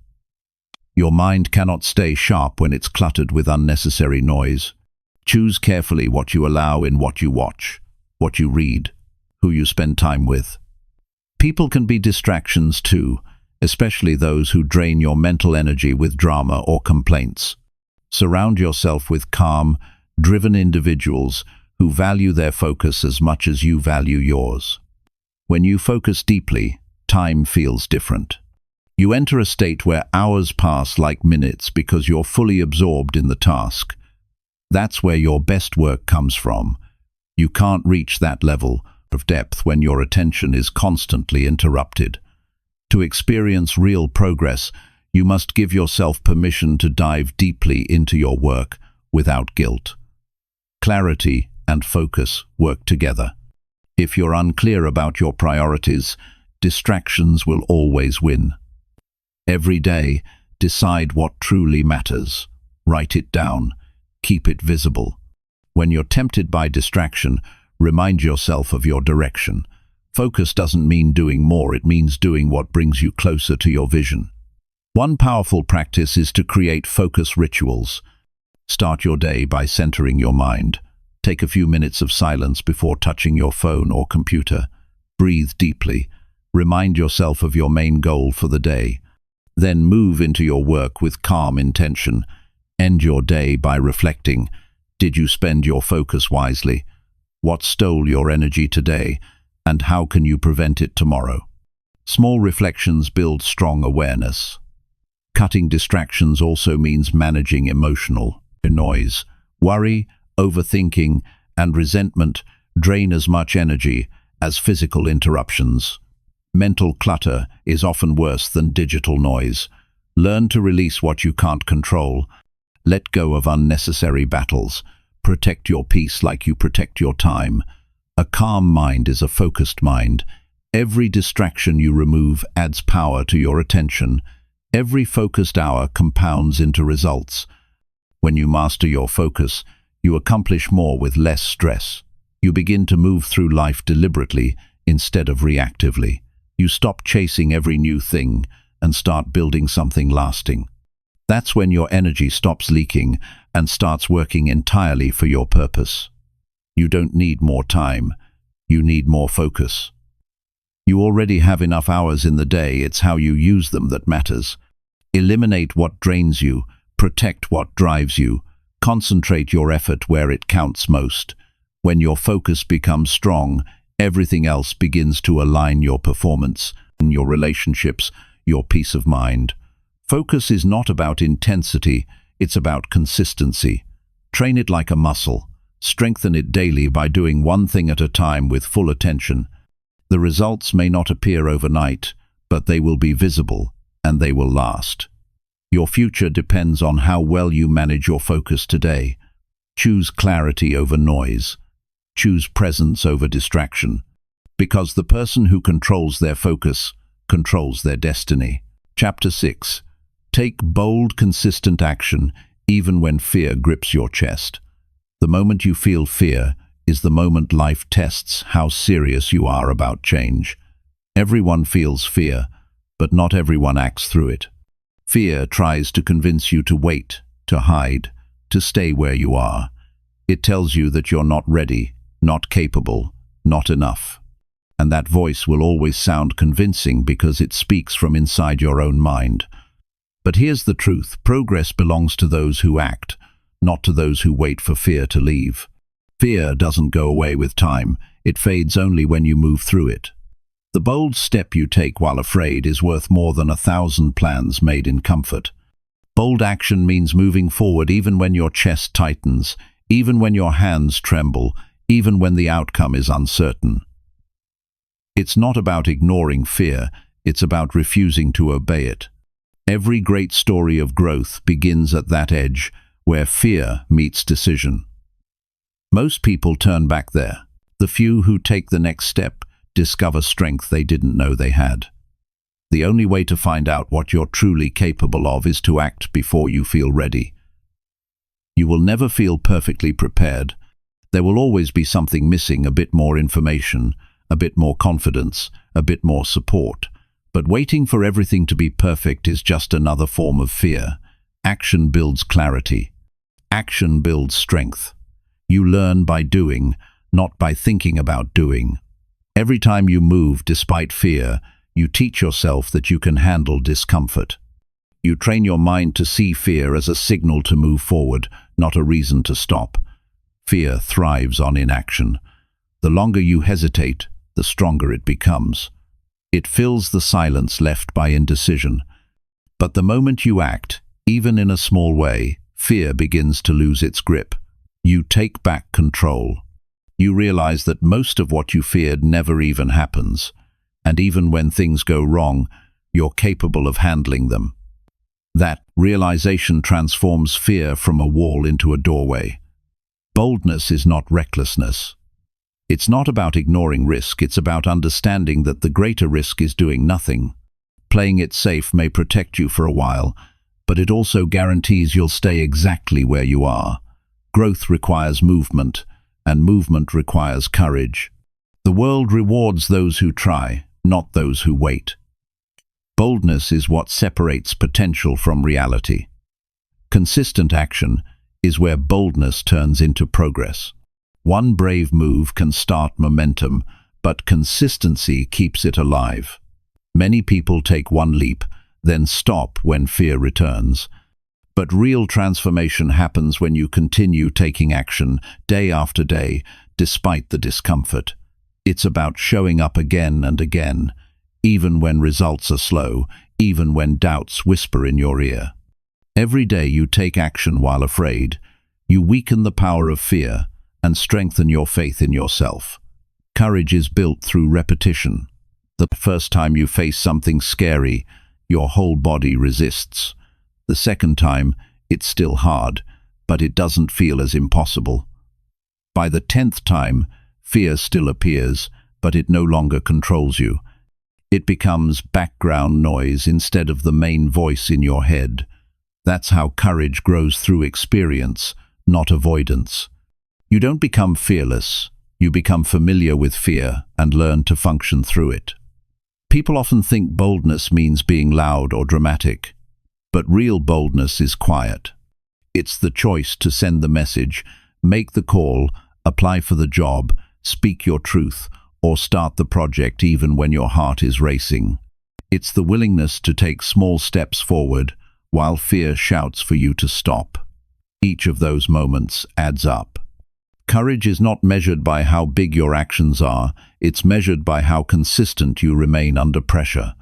Your mind cannot stay sharp when it's cluttered with unnecessary noise. Choose carefully what you allow in what you watch, what you read, who you spend time with. People can be distractions too, especially those who drain your mental energy with drama or complaints. Surround yourself with calm, driven individuals who value their focus as much as you value yours. When you focus deeply, time feels different. You enter a state where hours pass like minutes because you're fully absorbed in the task. That's where your best work comes from. You can't reach that level of depth when your attention is constantly interrupted. To experience real progress, you must give yourself permission to dive deeply into your work without guilt. Clarity and focus work together. If you're unclear about your priorities, distractions will always win. Every day, decide what truly matters. Write it down. Keep it visible. When you're tempted by distraction, remind yourself of your direction. Focus doesn't mean doing more, it means doing what brings you closer to your vision. One powerful practice is to create focus rituals. Start your day by centering your mind. Take a few minutes of silence before touching your phone or computer. Breathe deeply. Remind yourself of your main goal for the day. Then move into your work with calm intention. End your day by reflecting. Did you spend your focus wisely? What stole your energy today? And how can you prevent it tomorrow? Small reflections build strong awareness. Cutting distractions also means managing emotional noise. Worry, overthinking, and resentment drain as much energy as physical interruptions. Mental clutter is often worse than digital noise. Learn to release what you can't control. Let go of unnecessary battles. Protect your peace like you protect your time. A calm mind is a focused mind. Every distraction you remove adds power to your attention. Every focused hour compounds into results. When you master your focus, you accomplish more with less stress. You begin to move through life deliberately instead of reactively. You stop chasing every new thing and start building something lasting. That's when your energy stops leaking and starts working entirely for your purpose. You don't need more time. You need more focus. You already have enough hours in the day. It's how you use them that matters. Eliminate what drains you. Protect what drives you. Concentrate your effort where it counts most. When your focus becomes strong, everything else begins to align: your performance, your relationships, your peace of mind. Focus is not about intensity, it's about consistency. Train it like a muscle. Strengthen it daily by doing one thing at a time with full attention. The results may not appear overnight, but they will be visible and they will last. Your future depends on how well you manage your focus today. Choose clarity over noise. Choose presence over distraction. Because the person who controls their focus controls their destiny. Chapter 6. Take bold, consistent action even when fear grips your chest. The moment you feel fear is the moment life tests how serious you are about change. Everyone feels fear, but not everyone acts through it. Fear tries to convince you to wait, to hide, to stay where you are. It tells you that you're not ready, not capable, not enough. And that voice will always sound convincing because it speaks from inside your own mind. But here's the truth: progress belongs to those who act, not to those who wait for fear to leave. Fear doesn't go away with time. It fades only when you move through it. The bold step you take while afraid is worth more than 1,000 plans made in comfort. Bold action means moving forward even when your chest tightens, even when your hands tremble, even when the outcome is uncertain. It's not about ignoring fear, it's about refusing to obey it. Every great story of growth begins at that edge, where fear meets decision. Most people turn back there. The few who take the next step discover strength they didn't know they had. The only way to find out what you're truly capable of is to act before you feel ready. You will never feel perfectly prepared. There will always be something missing, a bit more information, a bit more confidence, a bit more support. But waiting for everything to be perfect is just another form of fear. Action builds clarity. Action builds strength. You learn by doing, not by thinking about doing. Every time you move despite fear, you teach yourself that you can handle discomfort. You train your mind to see fear as a signal to move forward, not a reason to stop. Fear thrives on inaction. The longer you hesitate, the stronger it becomes. It fills the silence left by indecision. But the moment you act, even in a small way, fear begins to lose its grip. You take back control. You realize that most of what you feared never even happens. And even when things go wrong, you're capable of handling them. That realization transforms fear from a wall into a doorway. Boldness is not recklessness. It's not about ignoring risk, it's about understanding that the greater risk is doing nothing. Playing it safe may protect you for a while, but it also guarantees you'll stay exactly where you are. Growth requires movement, and movement requires courage. The world rewards those who try, not those who wait. Boldness is what separates potential from reality. Consistent action is where boldness turns into progress. One brave move can start momentum, but consistency keeps it alive. Many people take one leap, then stop when fear returns. But real transformation happens when you continue taking action day after day, despite the discomfort. It's about showing up again and again, even when results are slow, even when doubts whisper in your ear. Every day you take action while afraid, you weaken the power of fear and strengthen your faith in yourself. Courage is built through repetition. The first time you face something scary, your whole body resists. The second time, it's still hard, but it doesn't feel as impossible. By the 10th time, fear still appears, but it no longer controls you. It becomes background noise instead of the main voice in your head. That's how courage grows through experience, not avoidance. You don't become fearless, you become familiar with fear and learn to function through it. People often think boldness means being loud or dramatic, but real boldness is quiet. It's the choice to send the message, make the call, apply for the job, speak your truth, or start the project even when your heart is racing. It's the willingness to take small steps forward while fear shouts for you to stop. Each of those moments adds up. Courage is not measured by how big your actions are, it's measured by how consistent you remain under pressure.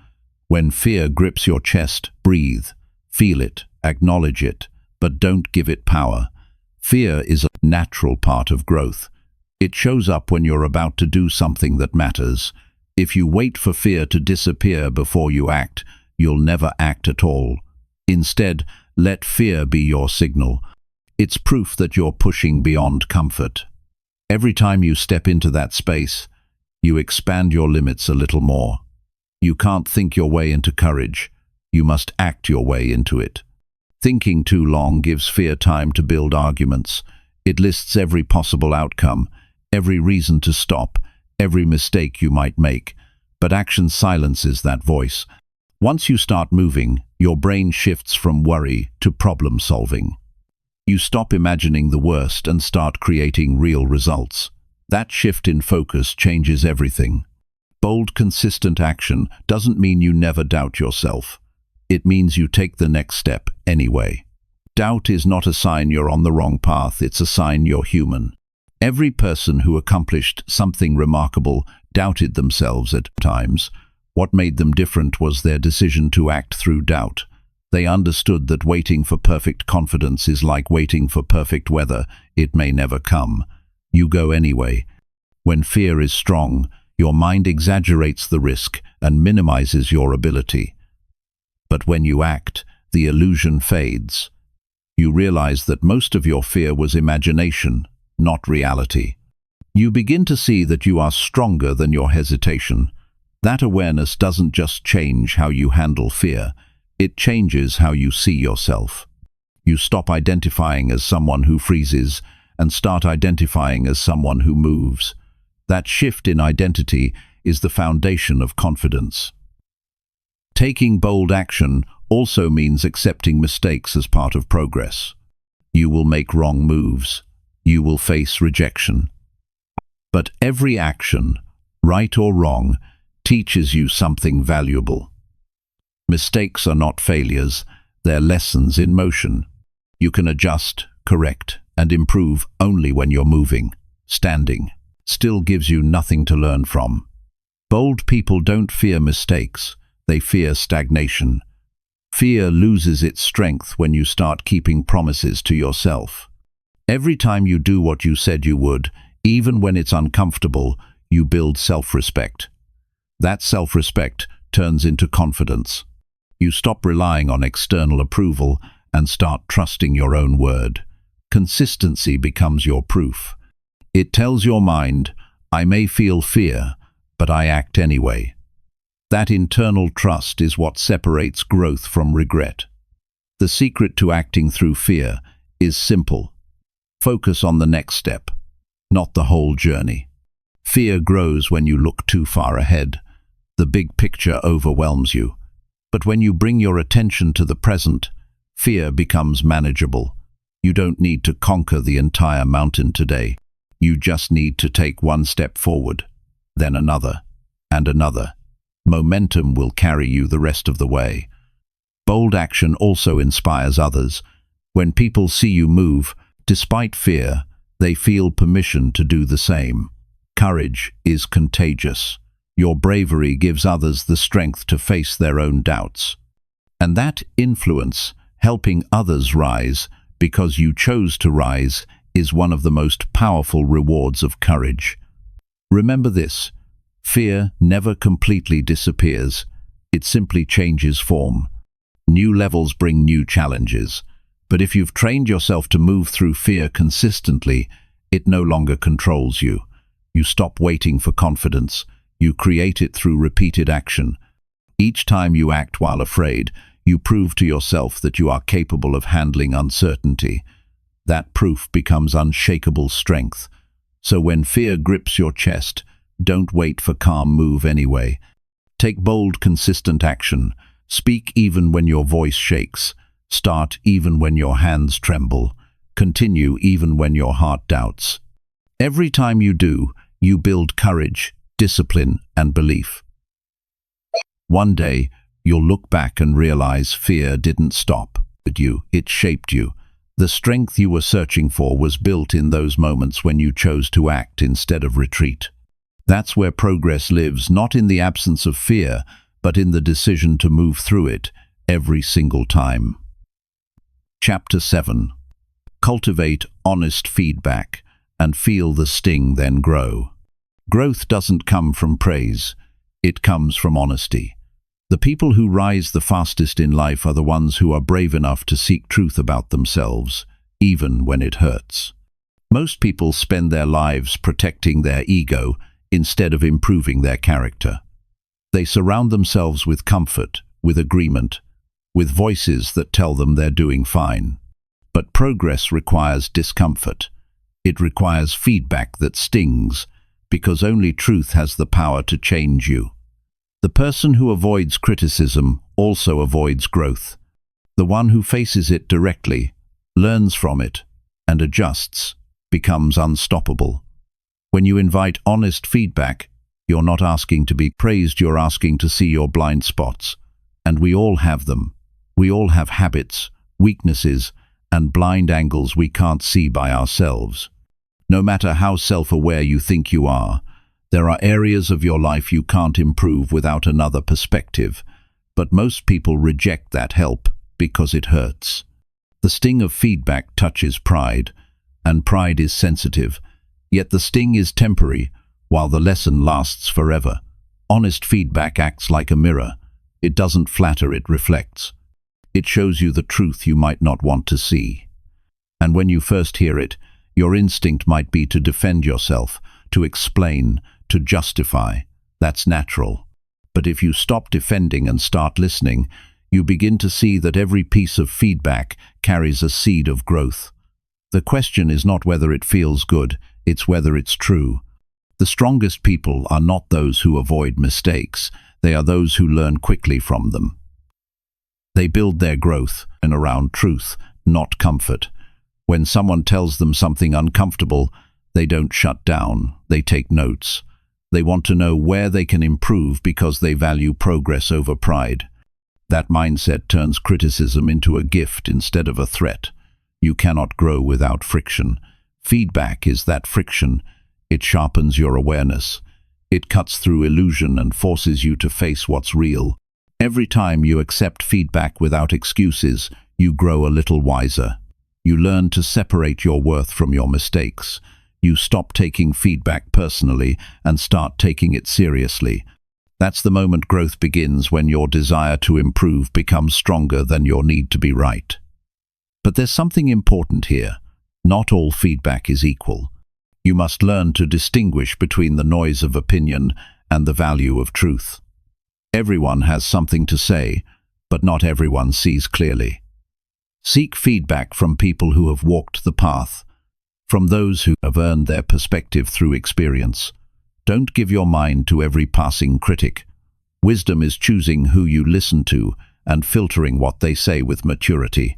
When fear grips your chest, breathe, feel it, acknowledge it, but don't give it power. Fear is a natural part of growth. It shows up when you're about to do something that matters. If you wait for fear to disappear before you act, you'll never act at all. Instead, let fear be your signal. It's proof that you're pushing beyond comfort. Every time you step into that space, you expand your limits a little more. You can't think your way into courage. You must act your way into it. Thinking too long gives fear time to build arguments. It lists every possible outcome, every reason to stop, every mistake you might make. But action silences that voice. Once you start moving, your brain shifts from worry to problem solving. You stop imagining the worst and start creating real results. That shift in focus changes everything. Bold, consistent action doesn't mean you never doubt yourself. It means you take the next step anyway. Doubt is not a sign you're on the wrong path, it's a sign you're human. Every person who accomplished something remarkable doubted themselves at times. What made them different was their decision to act through doubt. They understood that waiting for perfect confidence is like waiting for perfect weather. It may never come. You go anyway. When fear is strong, your mind exaggerates the risk and minimizes your ability. But when you act, the illusion fades. You realize that most of your fear was imagination, not reality. You begin to see that you are stronger than your hesitation. That awareness doesn't just change how you handle fear, it changes how you see yourself. You stop identifying as someone who freezes and start identifying as someone who moves. That shift in identity is the foundation of confidence. Taking bold action also means accepting mistakes as part of progress. You will make wrong moves. You will face rejection. But every action, right or wrong, teaches you something valuable. Mistakes are not failures, they're lessons in motion. You can adjust, correct, and improve only when you're moving. Standing still gives you nothing to learn from. Bold people don't fear mistakes, they fear stagnation. Fear loses its strength when you start keeping promises to yourself. Every time you do what you said you would, even when it's uncomfortable, you build self-respect. That self-respect turns into confidence. You stop relying on external approval and start trusting your own word. Consistency becomes your proof. It tells your mind, I may feel fear, but I act anyway. That internal trust is what separates growth from regret. The secret to acting through fear is simple. Focus on the next step, not the whole journey. Fear grows when you look too far ahead. The big picture overwhelms you. But when you bring your attention to the present, fear becomes manageable. You don't need to conquer the entire mountain today. You just need to take one step forward, then another, and another. Momentum will carry you the rest of the way. Bold action also inspires others. When people see you move, despite fear, they feel permission to do the same. Courage is contagious. Your bravery gives others the strength to face their own doubts. And that influence, helping others rise because you chose to rise, is one of the most powerful rewards of courage. Remember this, fear never completely disappears. It simply changes form. New levels bring new challenges. But if you've trained yourself to move through fear consistently, it no longer controls you. You stop waiting for confidence. You create it through repeated action. Each time you act while afraid, you prove to yourself that you are capable of handling uncertainty. That proof becomes unshakable strength. So when fear grips your chest, don't wait for calm, move anyway. Take bold, consistent action. Speak even when your voice shakes. Start even when your hands tremble. Continue even when your heart doubts. Every time you do, you build courage, discipline, and belief. One day, you'll look back and realize fear didn't stop at you, it shaped you. The strength you were searching for was built in those moments when you chose to act instead of retreat. That's where progress lives, not in the absence of fear, but in the decision to move through it every single time. Chapter 7. Cultivate honest feedback and feel the sting then grow. Growth doesn't come from praise, it comes from honesty. The people who rise the fastest in life are the ones who are brave enough to seek truth about themselves, even when it hurts. Most people spend their lives protecting their ego instead of improving their character. They surround themselves with comfort, with agreement, with voices that tell them they're doing fine. But progress requires discomfort. It requires feedback that stings, because only truth has the power to change you. The person who avoids criticism also avoids growth. The one who faces it directly, learns from it, and adjusts, becomes unstoppable. When you invite honest feedback, you're not asking to be praised, you're asking to see your blind spots. And we all have them. We all have habits, weaknesses, and blind angles we can't see by ourselves. No matter how self-aware you think you are, there are areas of your life you can't improve without another perspective, but most people reject that help because it hurts. The sting of feedback touches pride, and pride is sensitive, yet the sting is temporary, while the lesson lasts forever. Honest feedback acts like a mirror. It doesn't flatter, it reflects. It shows you the truth you might not want to see. And when you first hear it, your instinct might be to defend yourself, to explain, to justify. That's natural. But if you stop defending and start listening, you begin to see that every piece of feedback carries a seed of growth. The question is not whether it feels good, it's whether it's true. The strongest people are not those who avoid mistakes, they are those who learn quickly from them. They build their growth and around truth, not comfort. When someone tells them something uncomfortable, they don't shut down, they take notes. They want to know where they can improve because they value progress over pride. That mindset turns criticism into a gift instead of a threat. You cannot grow without friction. Feedback is that friction. It sharpens your awareness. It cuts through illusion and forces you to face what's real. Every time you accept feedback without excuses, you grow a little wiser. You learn to separate your worth from your mistakes. You stop taking feedback personally and start taking it seriously. That's the moment growth begins, when your desire to improve becomes stronger than your need to be right. But there's something important here. Not all feedback is equal. You must learn to distinguish between the noise of opinion and the value of truth. Everyone has something to say, but not everyone sees clearly. Seek feedback from people who have walked the path, from those who have earned their perspective through experience. Don't give your mind to every passing critic. Wisdom is choosing who you listen to and filtering what they say with maturity.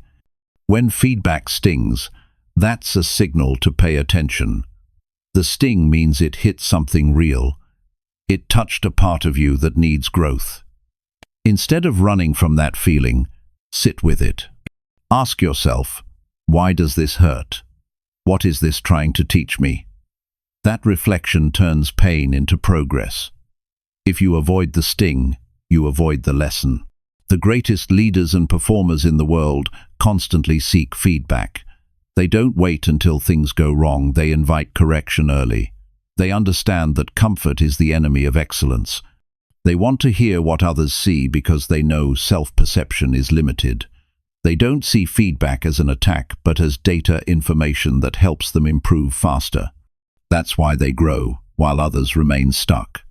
When feedback stings, that's a signal to pay attention. The sting means it hit something real. It touched a part of you that needs growth. Instead of running from that feeling, sit with it. Ask yourself, why does this hurt? What is this trying to teach me? That reflection turns pain into progress. If you avoid the sting, you avoid the lesson. The greatest leaders and performers in the world constantly seek feedback. They don't wait until things go wrong, they invite correction early. They understand that comfort is the enemy of excellence. They want to hear what others see because they know self-perception is limited. They don't see feedback as an attack, but as data information that helps them improve faster. That's why they grow, while others remain stuck.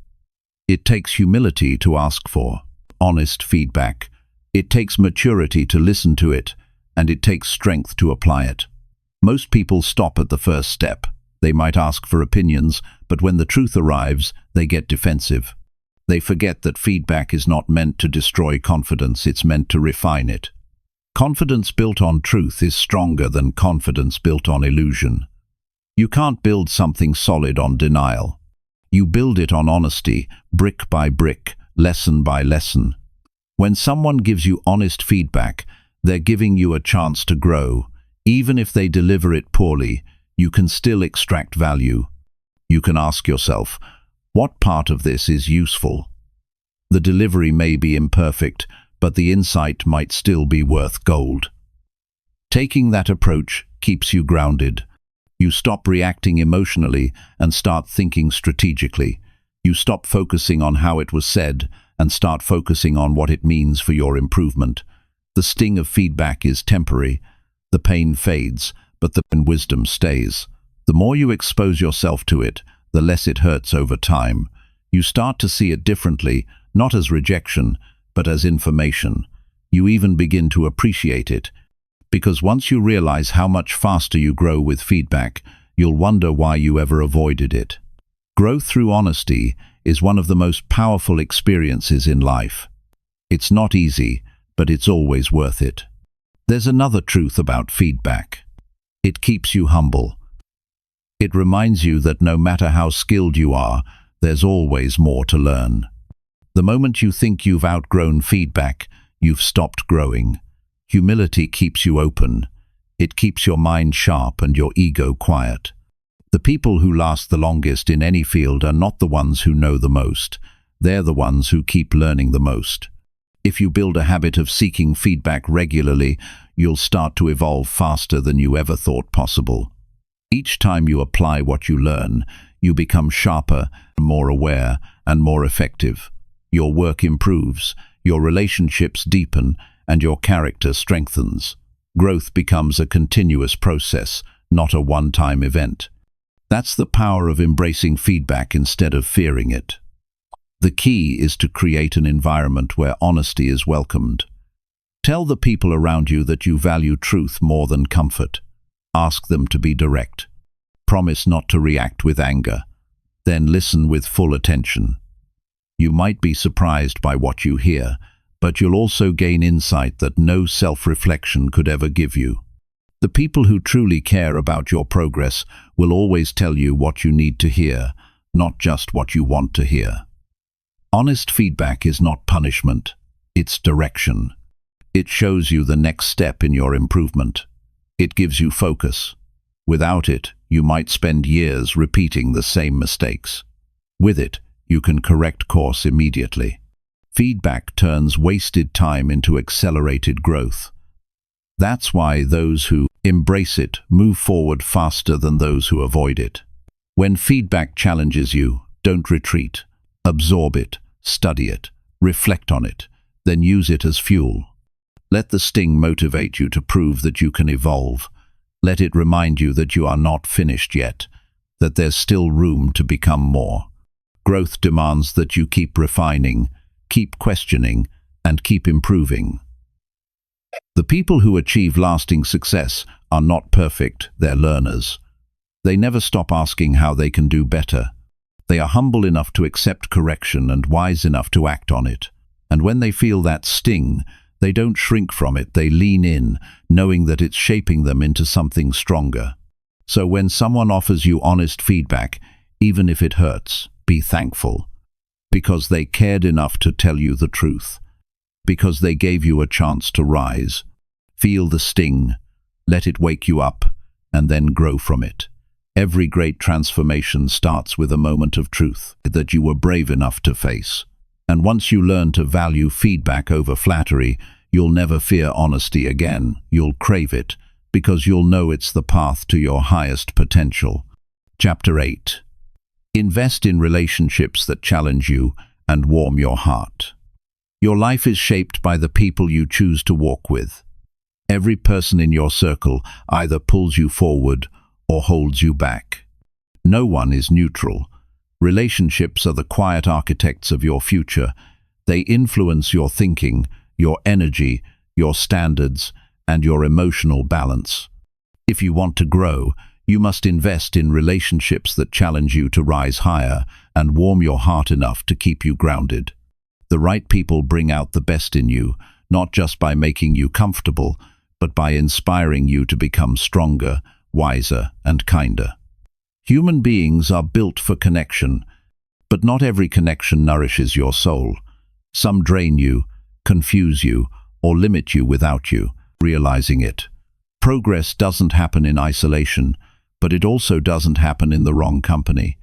It takes humility to ask for honest feedback. It takes maturity to listen to it, and it takes strength to apply it. Most people stop at the first step. They might ask for opinions, but when the truth arrives, they get defensive. They forget that feedback is not meant to destroy confidence, it's meant to refine it. Confidence built on truth is stronger than confidence built on illusion. You can't build something solid on denial. You build it on honesty, brick by brick, lesson by lesson. When someone gives you honest feedback, they're giving you a chance to grow. Even if they deliver it poorly, you can still extract value. You can ask yourself, what part of this is useful? The delivery may be imperfect, but the insight might still be worth gold. Taking that approach keeps you grounded. You stop reacting emotionally and start thinking strategically. You stop focusing on how it was said and start focusing on what it means for your improvement. The sting of feedback is temporary. The pain fades, but the wisdom stays. The more you expose yourself to it, the less it hurts over time. You start to see it differently, not as rejection, but as information. You even begin to appreciate it, because once you realize how much faster you grow with feedback, you'll wonder why you ever avoided it. Growth through honesty is one of the most powerful experiences in life. It's not easy, but it's always worth it. There's another truth about feedback. It keeps you humble. It reminds you that no matter how skilled you are, there's always more to learn. The moment you think you've outgrown feedback, you've stopped growing. Humility keeps you open. It keeps your mind sharp and your ego quiet. The people who last the longest in any field are not the ones who know the most. They're the ones who keep learning the most. If you build a habit of seeking feedback regularly, you'll start to evolve faster than you ever thought possible. Each time you apply what you learn, you become sharper, more aware, and more effective. Your work improves, your relationships deepen, and your character strengthens. Growth becomes a continuous process, not a one-time event. That's the power of embracing feedback instead of fearing it. The key is to create an environment where honesty is welcomed. Tell the people around you that you value truth more than comfort. Ask them to be direct. Promise not to react with anger. Then listen with full attention. You might be surprised by what you hear, but you'll also gain insight that no self-reflection could ever give you. The people who truly care about your progress will always tell you what you need to hear, not just what you want to hear. Honest feedback is not punishment, it's direction. It shows you the next step in your improvement. It gives you focus. Without it, you might spend years repeating the same mistakes. With it, you can correct course immediately. Feedback turns wasted time into accelerated growth. That's why those who embrace it move forward faster than those who avoid it. When feedback challenges you, don't retreat. Absorb it, study it, reflect on it, then use it as fuel. Let the sting motivate you to prove that you can evolve. Let it remind you that you are not finished yet, that there's still room to become more. Growth demands that you keep refining, keep questioning, and keep improving. The people who achieve lasting success are not perfect, they're learners. They never stop asking how they can do better. They are humble enough to accept correction and wise enough to act on it. And when they feel that sting, they don't shrink from it, they lean in, knowing that it's shaping them into something stronger. So when someone offers you honest feedback, even if it hurts, be thankful. Because they cared enough to tell you the truth. Because they gave you a chance to rise. Feel the sting, let it wake you up, and then grow from it. Every great transformation starts with a moment of truth that you were brave enough to face. And once you learn to value feedback over flattery, you'll never fear honesty again. You'll crave it, because you'll know it's the path to your highest potential. Chapter 8. Invest in relationships that challenge you and warm your heart. Your life is shaped by the people you choose to walk with. Every person in your circle either pulls you forward or holds you back. No one is neutral. Relationships are the quiet architects of your future. They influence your thinking, your energy, your standards, and your emotional balance. If you want to grow, you must invest in relationships that challenge you to rise higher and warm your heart enough to keep you grounded. The right people bring out the best in you, not just by making you comfortable, but by inspiring you to become stronger, wiser, and kinder. Human beings are built for connection, but not every connection nourishes your soul. Some drain you, confuse you, or limit you without you realizing it. Progress doesn't happen in isolation, but it also doesn't happen in the wrong company.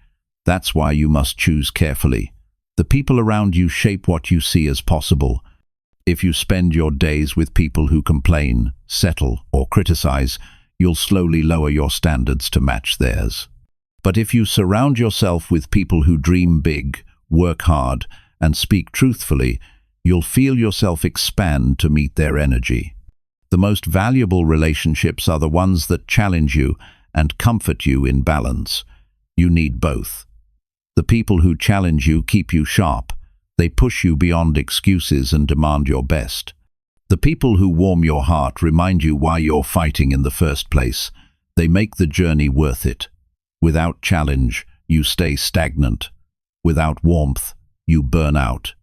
That's why you must choose carefully. The people around you shape what you see as possible. If you spend your days with people who complain, settle, or criticize, you'll slowly lower your standards to match theirs. But if you surround yourself with people who dream big, work hard, and speak truthfully, you'll feel yourself expand to meet their energy. The most valuable relationships are the ones that challenge you and comfort you in balance. You need both. The people who challenge you keep you sharp. They push you beyond excuses and demand your best. The people who warm your heart remind you why you're fighting in the first place. They make the journey worth it. Without challenge, you stay stagnant. Without warmth, you burn out.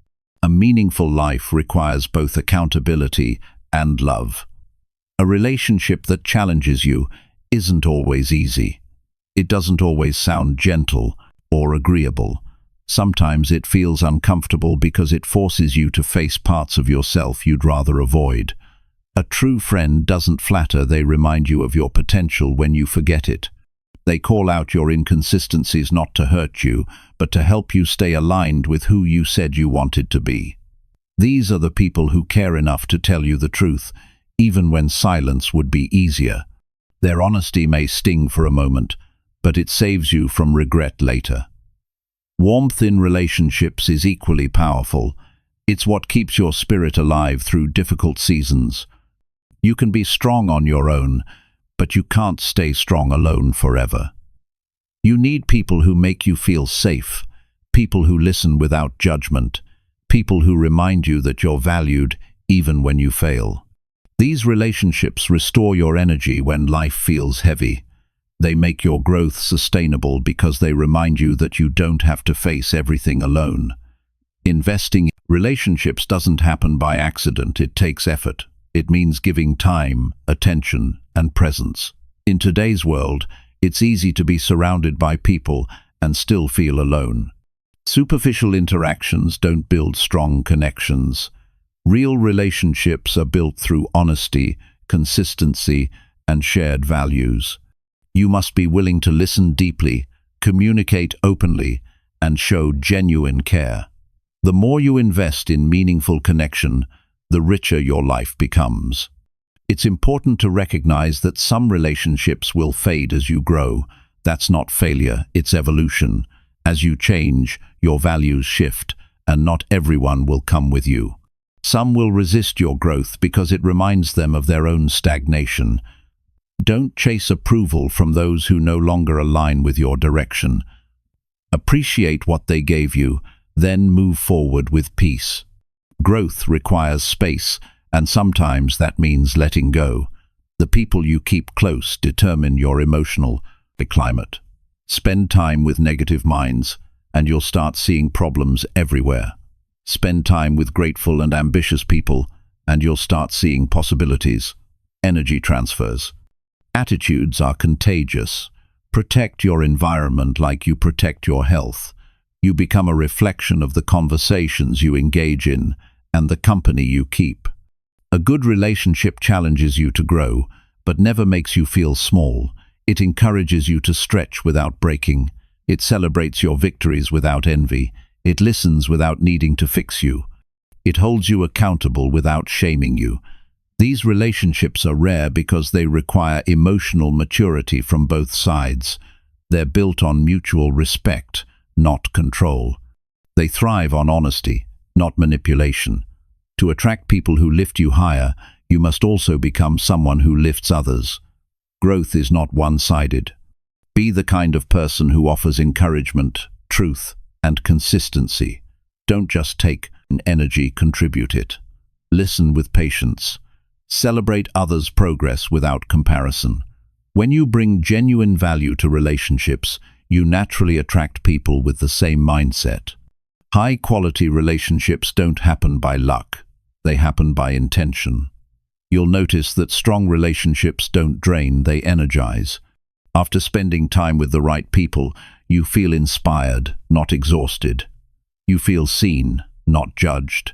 A meaningful life requires both accountability and love. A relationship that challenges you isn't always easy. It doesn't always sound gentle or agreeable. Sometimes it feels uncomfortable because it forces you to face parts of yourself you'd rather avoid. A true friend doesn't flatter, they remind you of your potential when you forget it. They call out your inconsistencies not to hurt you, but to help you stay aligned with who you said you wanted to be. These are the people who care enough to tell you the truth, even when silence would be easier. Their honesty may sting for a moment, but it saves you from regret later. Warmth in relationships is equally powerful. It's what keeps your spirit alive through difficult seasons. You can be strong on your own, but you can't stay strong alone forever. You need people who make you feel safe, people who listen without judgment, people who remind you that you're valued even when you fail. These relationships restore your energy when life feels heavy. They make your growth sustainable because they remind you that you don't have to face everything alone. Investing in relationships doesn't happen by accident. It takes effort. It means giving time, attention, and presence. In today's world, it's easy to be surrounded by people and still feel alone. Superficial interactions don't build strong connections. Real relationships are built through honesty, consistency, and shared values. You must be willing to listen deeply, communicate openly, and show genuine care. The more you invest in meaningful connection, the richer your life becomes. It's important to recognize that some relationships will fade as you grow. That's not failure, it's evolution. As you change, your values shift, and not everyone will come with you. Some will resist your growth because it reminds them of their own stagnation. Don't chase approval from those who no longer align with your direction. Appreciate what they gave you, then move forward with peace. Growth requires space, and sometimes that means letting go. The people you keep close determine your emotional climate. Spend time with negative minds, and you'll start seeing problems everywhere. Spend time with grateful and ambitious people, and you'll start seeing possibilities. Energy transfers. Attitudes are contagious. Protect your environment like you protect your health. You become a reflection of the conversations you engage in and the company you keep. A good relationship challenges you to grow, but never makes you feel small. It encourages you to stretch without breaking. It celebrates your victories without envy. It listens without needing to fix you. It holds you accountable without shaming you. These relationships are rare because they require emotional maturity from both sides. They're built on mutual respect, not control. They thrive on honesty, not manipulation. To attract people who lift you higher, you must also become someone who lifts others. Growth is not one-sided. Be the kind of person who offers encouragement, truth, and consistency. Don't just take energy, contribute it. Listen with patience. Celebrate others' progress without comparison. When you bring genuine value to relationships, you naturally attract people with the same mindset. High-quality relationships don't happen by luck. They happen by intention. You'll notice that strong relationships don't drain, they energize. After spending time with the right people, you feel inspired, not exhausted. You feel seen, not judged.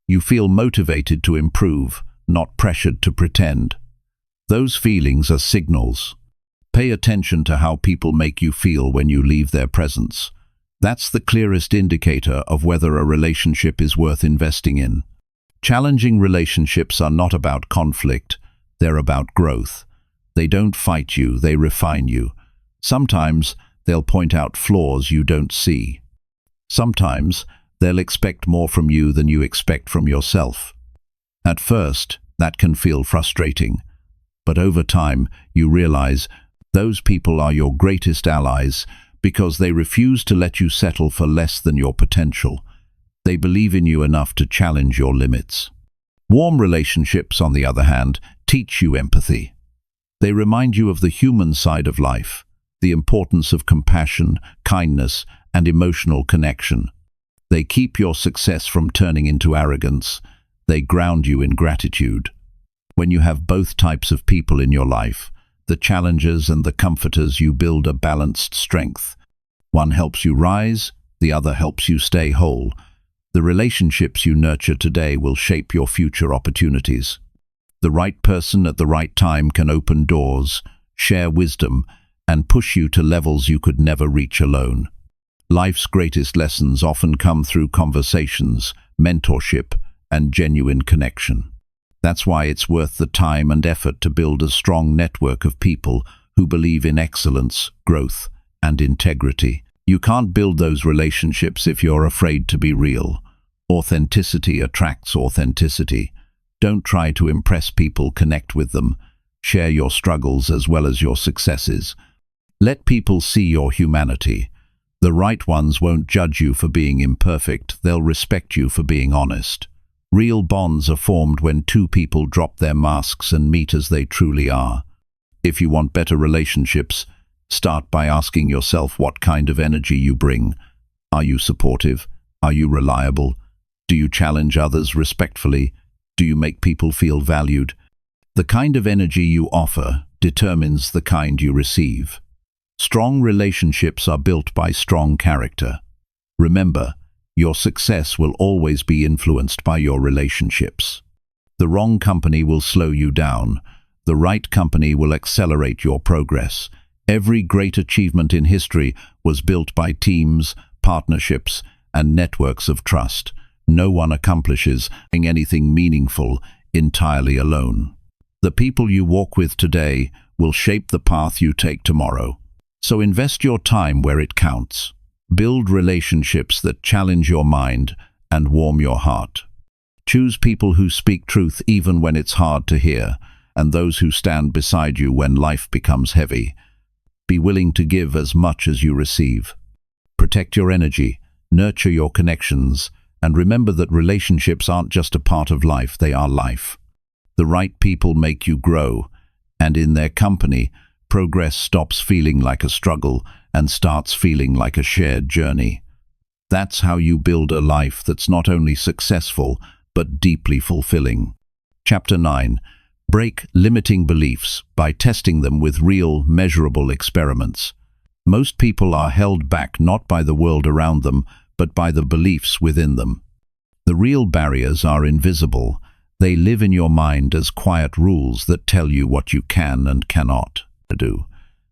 You feel motivated to improve, not pressured to pretend. Those feelings are signals. Pay attention to how people make you feel when you leave their presence. That's the clearest indicator of whether a relationship is worth investing in. Challenging relationships are not about conflict, they're about growth. They don't fight you, they refine you. Sometimes they'll point out flaws you don't see. Sometimes they'll expect more from you than you expect from yourself. At first, that can feel frustrating, but over time you realize those people are your greatest allies because they refuse to let you settle for less than your potential. They believe in you enough to challenge your limits. Warm relationships, on the other hand, teach you empathy. They remind you of the human side of life, the importance of compassion, kindness, and emotional connection. They keep your success from turning into arrogance. They ground you in gratitude. When you have both types of people in your life, the challengers and the comforters, you build a balanced strength. One helps you rise, the other helps you stay whole. The relationships you nurture today will shape your future opportunities. The right person at the right time can open doors, share wisdom, and push you to levels you could never reach alone. Life's greatest lessons often come through conversations, mentorship, and genuine connection. That's why it's worth the time and effort to build a strong network of people who believe in excellence, growth, and integrity. You can't build those relationships if you're afraid to be real. Authenticity attracts authenticity. Don't try to impress people, connect with them. Share your struggles as well as your successes. Let people see your humanity. The right ones won't judge you for being imperfect, they'll respect you for being honest. Real bonds are formed when two people drop their masks and meet as they truly are. If you want better relationships, start by asking yourself what kind of energy you bring. Are you supportive? Are you reliable? Do you challenge others respectfully? Do you make people feel valued? The kind of energy you offer determines the kind you receive. Strong relationships are built by strong character. Remember, your success will always be influenced by your relationships. The wrong company will slow you down. The right company will accelerate your progress. Every great achievement in history was built by teams, partnerships, and networks of trust. No one accomplishes anything meaningful entirely alone. The people you walk with today will shape the path you take tomorrow. So invest your time where it counts. Build relationships that challenge your mind and warm your heart. Choose people who speak truth even when it's hard to hear, and those who stand beside you when life becomes heavy. Be willing to give as much as you receive. Protect your energy, nurture your connections, and remember that relationships aren't just a part of life, they are life. The right people make you grow, and in their company, progress stops feeling like a struggle and starts feeling like a shared journey. That's how you build a life that's not only successful, but deeply fulfilling. Chapter 9. Break limiting beliefs by testing them with real, measurable experiments. Most people are held back not by the world around them, but by the beliefs within them. The real barriers are invisible. They live in your mind as quiet rules that tell you what you can and cannot do.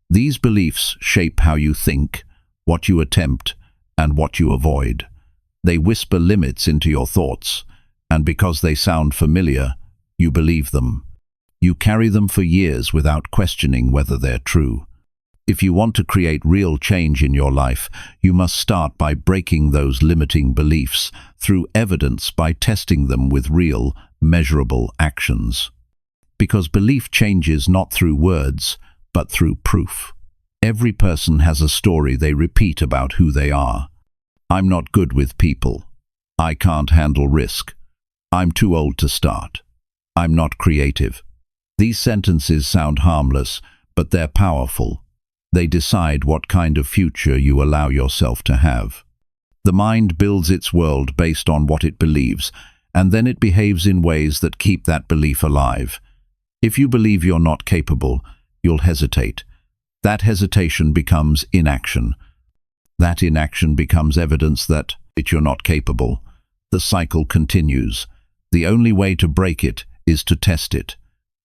These beliefs shape how you think, what you attempt, and what you avoid. They whisper limits into your thoughts, and because they sound familiar, you believe them. You carry them for years without questioning whether they're true. If you want to create real change in your life, you must start by breaking those limiting beliefs through evidence by testing them with real, measurable actions. Because belief changes not through words, but through proof. Every person has a story they repeat about who they are. I'm not good with people. I can't handle risk. I'm too old to start. I'm not creative. These sentences sound harmless, but they're powerful. They decide what kind of future you allow yourself to have. The mind builds its world based on what it believes, and then it behaves in ways that keep that belief alive. If you believe you're not capable, you'll hesitate. That hesitation becomes inaction. That inaction becomes evidence that you're not capable. The cycle continues. The only way to break it is to test it.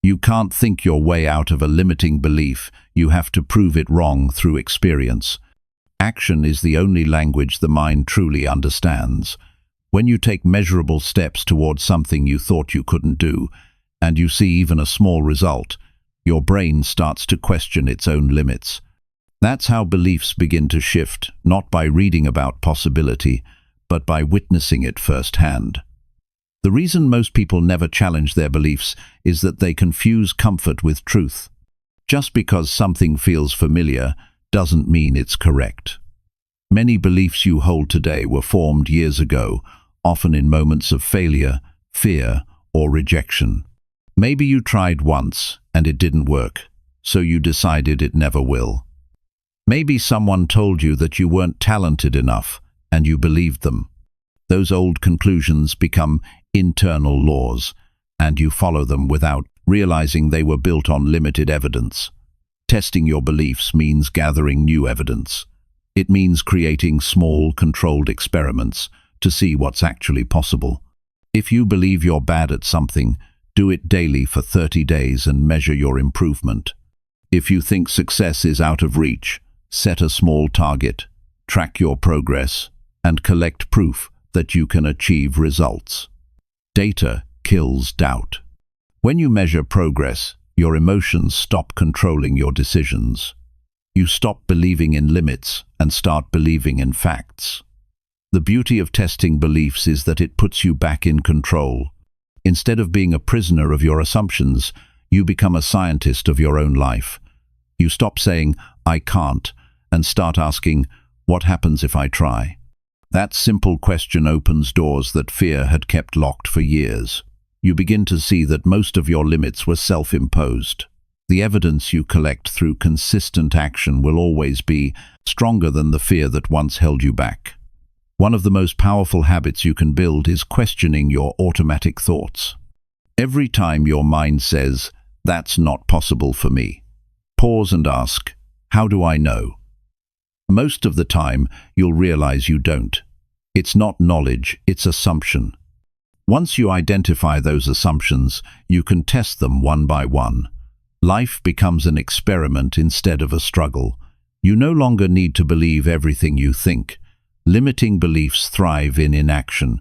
You can't think your way out of a limiting belief. You have to prove it wrong through experience. Action is the only language the mind truly understands. When you take measurable steps towards something you thought you couldn't do, and you see even a small result, your brain starts to question its own limits. That's how beliefs begin to shift, not by reading about possibility, but by witnessing it firsthand. The reason most people never challenge their beliefs is that they confuse comfort with truth. Just because something feels familiar doesn't mean it's correct. Many beliefs you hold today were formed years ago, often in moments of failure, fear, or rejection. Maybe you tried once and it didn't work, so you decided it never will. Maybe someone told you that you weren't talented enough and you believed them. Those old conclusions become internal laws, and you follow them without realizing they were built on limited evidence. Testing your beliefs means gathering new evidence. It means creating small, controlled experiments to see what's actually possible. If you believe you're bad at something, do it daily for 30 days and measure your improvement. If you think success is out of reach, set a small target, track your progress, and collect proof that you can achieve results. Data kills doubt. When you measure progress, your emotions stop controlling your decisions. You stop believing in limits and start believing in facts. The beauty of testing beliefs is that it puts you back in control. Instead of being a prisoner of your assumptions, you become a scientist of your own life. You stop saying, "I can't," and start asking, "What happens if I try?" That simple question opens doors that fear had kept locked for years. You begin to see that most of your limits were self-imposed. The evidence you collect through consistent action will always be stronger than the fear that once held you back. One of the most powerful habits you can build is questioning your automatic thoughts. Every time your mind says, "That's not possible for me," pause and ask, "How do I know?" Most of the time, you'll realize you don't. It's not knowledge, it's assumption. Once you identify those assumptions, you can test them one by one. Life becomes an experiment instead of a struggle. You no longer need to believe everything you think. Limiting beliefs thrive in inaction.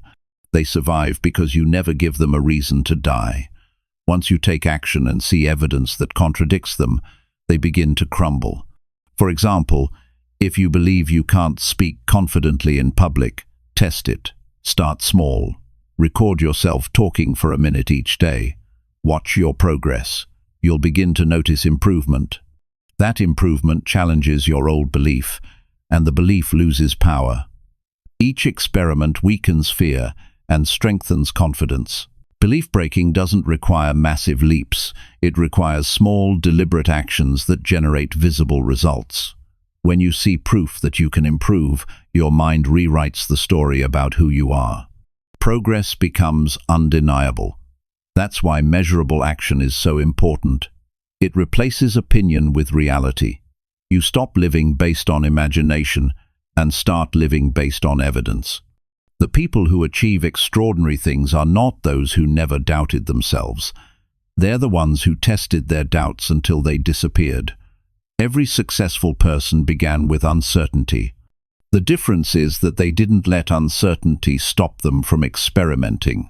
They survive because you never give them a reason to die. Once you take action and see evidence that contradicts them, they begin to crumble. For example, if you believe you can't speak confidently in public, test it. Start small. Record yourself talking for a minute each day. Watch your progress. You'll begin to notice improvement. That improvement challenges your old belief, and the belief loses power. Each experiment weakens fear and strengthens confidence. Belief breaking doesn't require massive leaps. It requires small, deliberate actions that generate visible results. When you see proof that you can improve, your mind rewrites the story about who you are. Progress becomes undeniable. That's why measurable action is so important. It replaces opinion with reality. You stop living based on imagination and start living based on evidence. The people who achieve extraordinary things are not those who never doubted themselves. They're the ones who tested their doubts until they disappeared. Every successful person began with uncertainty. The difference is that they didn't let uncertainty stop them from experimenting.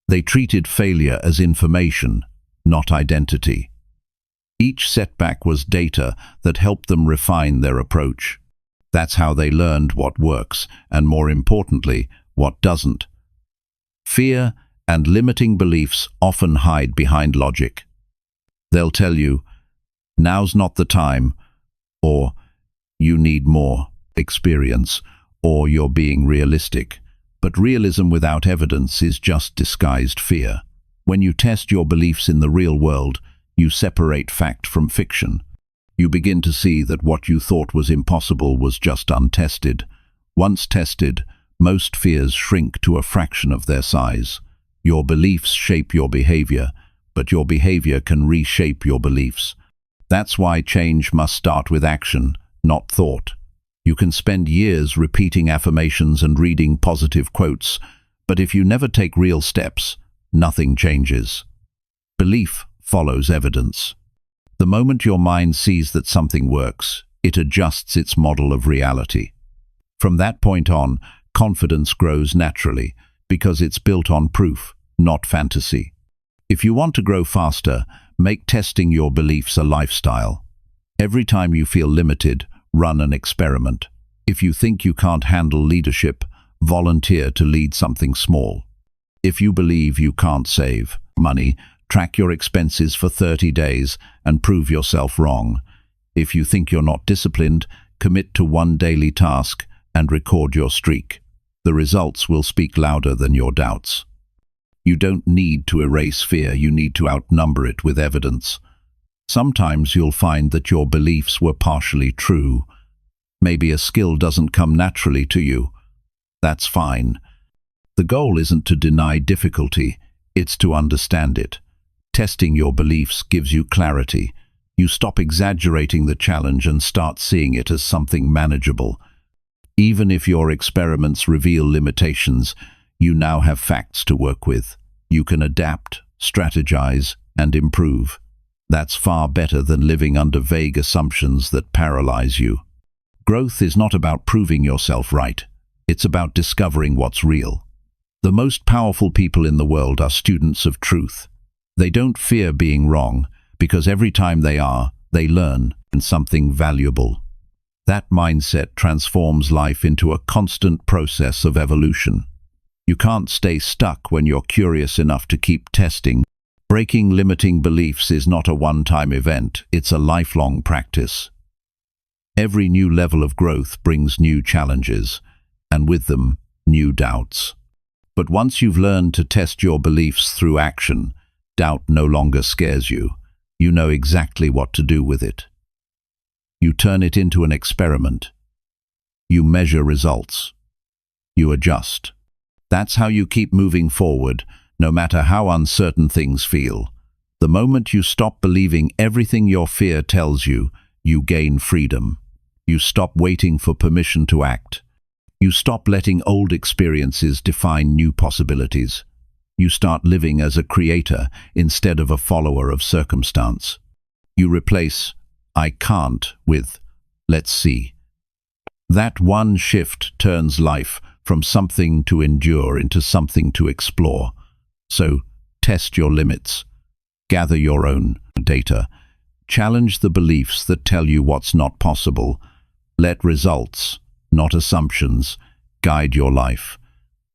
They treated failure as information, not identity. Each setback was data that helped them refine their approach. That's how they learned what works, and more importantly, what doesn't. Fear and limiting beliefs often hide behind logic. They'll tell you, "Now's not the time," or "You need more experience," or "You're being realistic." But realism without evidence is just disguised fear. When you test your beliefs in the real world, you separate fact from fiction. You begin to see that what you thought was impossible was just untested. Once tested, most fears shrink to a fraction of their size. Your beliefs shape your behavior, but your behavior can reshape your beliefs. That's why change must start with action, not thought. You can spend years repeating affirmations and reading positive quotes, but if you never take real steps, nothing changes. Belief follows evidence. The moment your mind sees that something works, it adjusts its model of reality. From that point on, confidence grows naturally, because it's built on proof, not fantasy. If you want to grow faster, make testing your beliefs a lifestyle. Every time you feel limited, run an experiment. If you think you can't handle leadership, volunteer to lead something small. If you believe you can't save money, track your expenses for 30 days and prove yourself wrong. If you think you're not disciplined, commit to one daily task and record your streak. The results will speak louder than your doubts. You don't need to erase fear, you need to outnumber it with evidence. Sometimes you'll find that your beliefs were partially true. Maybe a skill doesn't come naturally to you. That's fine. The goal isn't to deny difficulty, it's to understand it. Testing your beliefs gives you clarity. You stop exaggerating the challenge and start seeing it as something manageable. Even if your experiments reveal limitations, you now have facts to work with. You can adapt, strategize, and improve. That's far better than living under vague assumptions that paralyze you. Growth is not about proving yourself right. It's about discovering what's real. The most powerful people in the world are students of truth. They don't fear being wrong, because every time they are, they learn something valuable. That mindset transforms life into a constant process of evolution. You can't stay stuck when you're curious enough to keep testing. Breaking limiting beliefs is not a one-time event, it's a lifelong practice. Every new level of growth brings new challenges, and with them, new doubts. But once you've learned to test your beliefs through action, doubt no longer scares you. You know exactly what to do with it. You turn it into an experiment. You measure results. You adjust. That's how you keep moving forward, no matter how uncertain things feel. The moment you stop believing everything your fear tells you, you gain freedom. You stop waiting for permission to act. You stop letting old experiences define new possibilities. You start living as a creator instead of a follower of circumstance. You replace "I can't" with "let's see." That one shift turns life from something to endure into something to explore. So, test your limits. Gather your own data. Challenge the beliefs that tell you what's not possible. Let results, not assumptions, guide your life.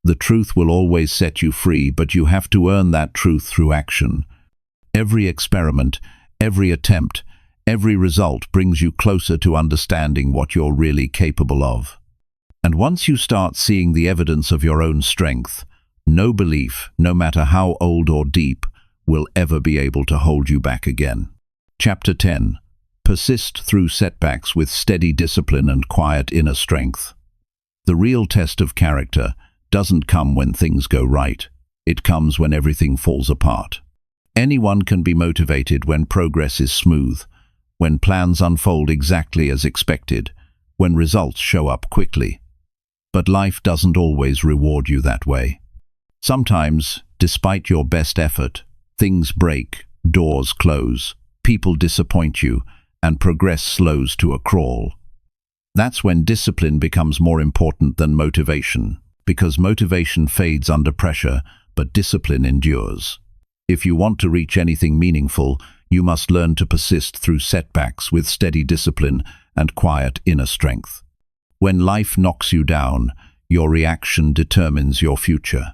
The truth will always set you free, but you have to earn that truth through action. Every experiment, every attempt, every result brings you closer to understanding what you're really capable of. And once you start seeing the evidence of your own strength, no belief, no matter how old or deep, will ever be able to hold you back again. Chapter 10. Persist through setbacks with steady discipline and quiet inner strength. The real test of character doesn't come when things go right. It comes when everything falls apart. Anyone can be motivated when progress is smooth, when plans unfold exactly as expected, when results show up quickly. But life doesn't always reward you that way. Sometimes, despite your best effort, things break, doors close, people disappoint you, and progress slows to a crawl. That's when discipline becomes more important than motivation, because motivation fades under pressure, but discipline endures. If you want to reach anything meaningful, you must learn to persist through setbacks with steady discipline and quiet inner strength. When life knocks you down, your reaction determines your future.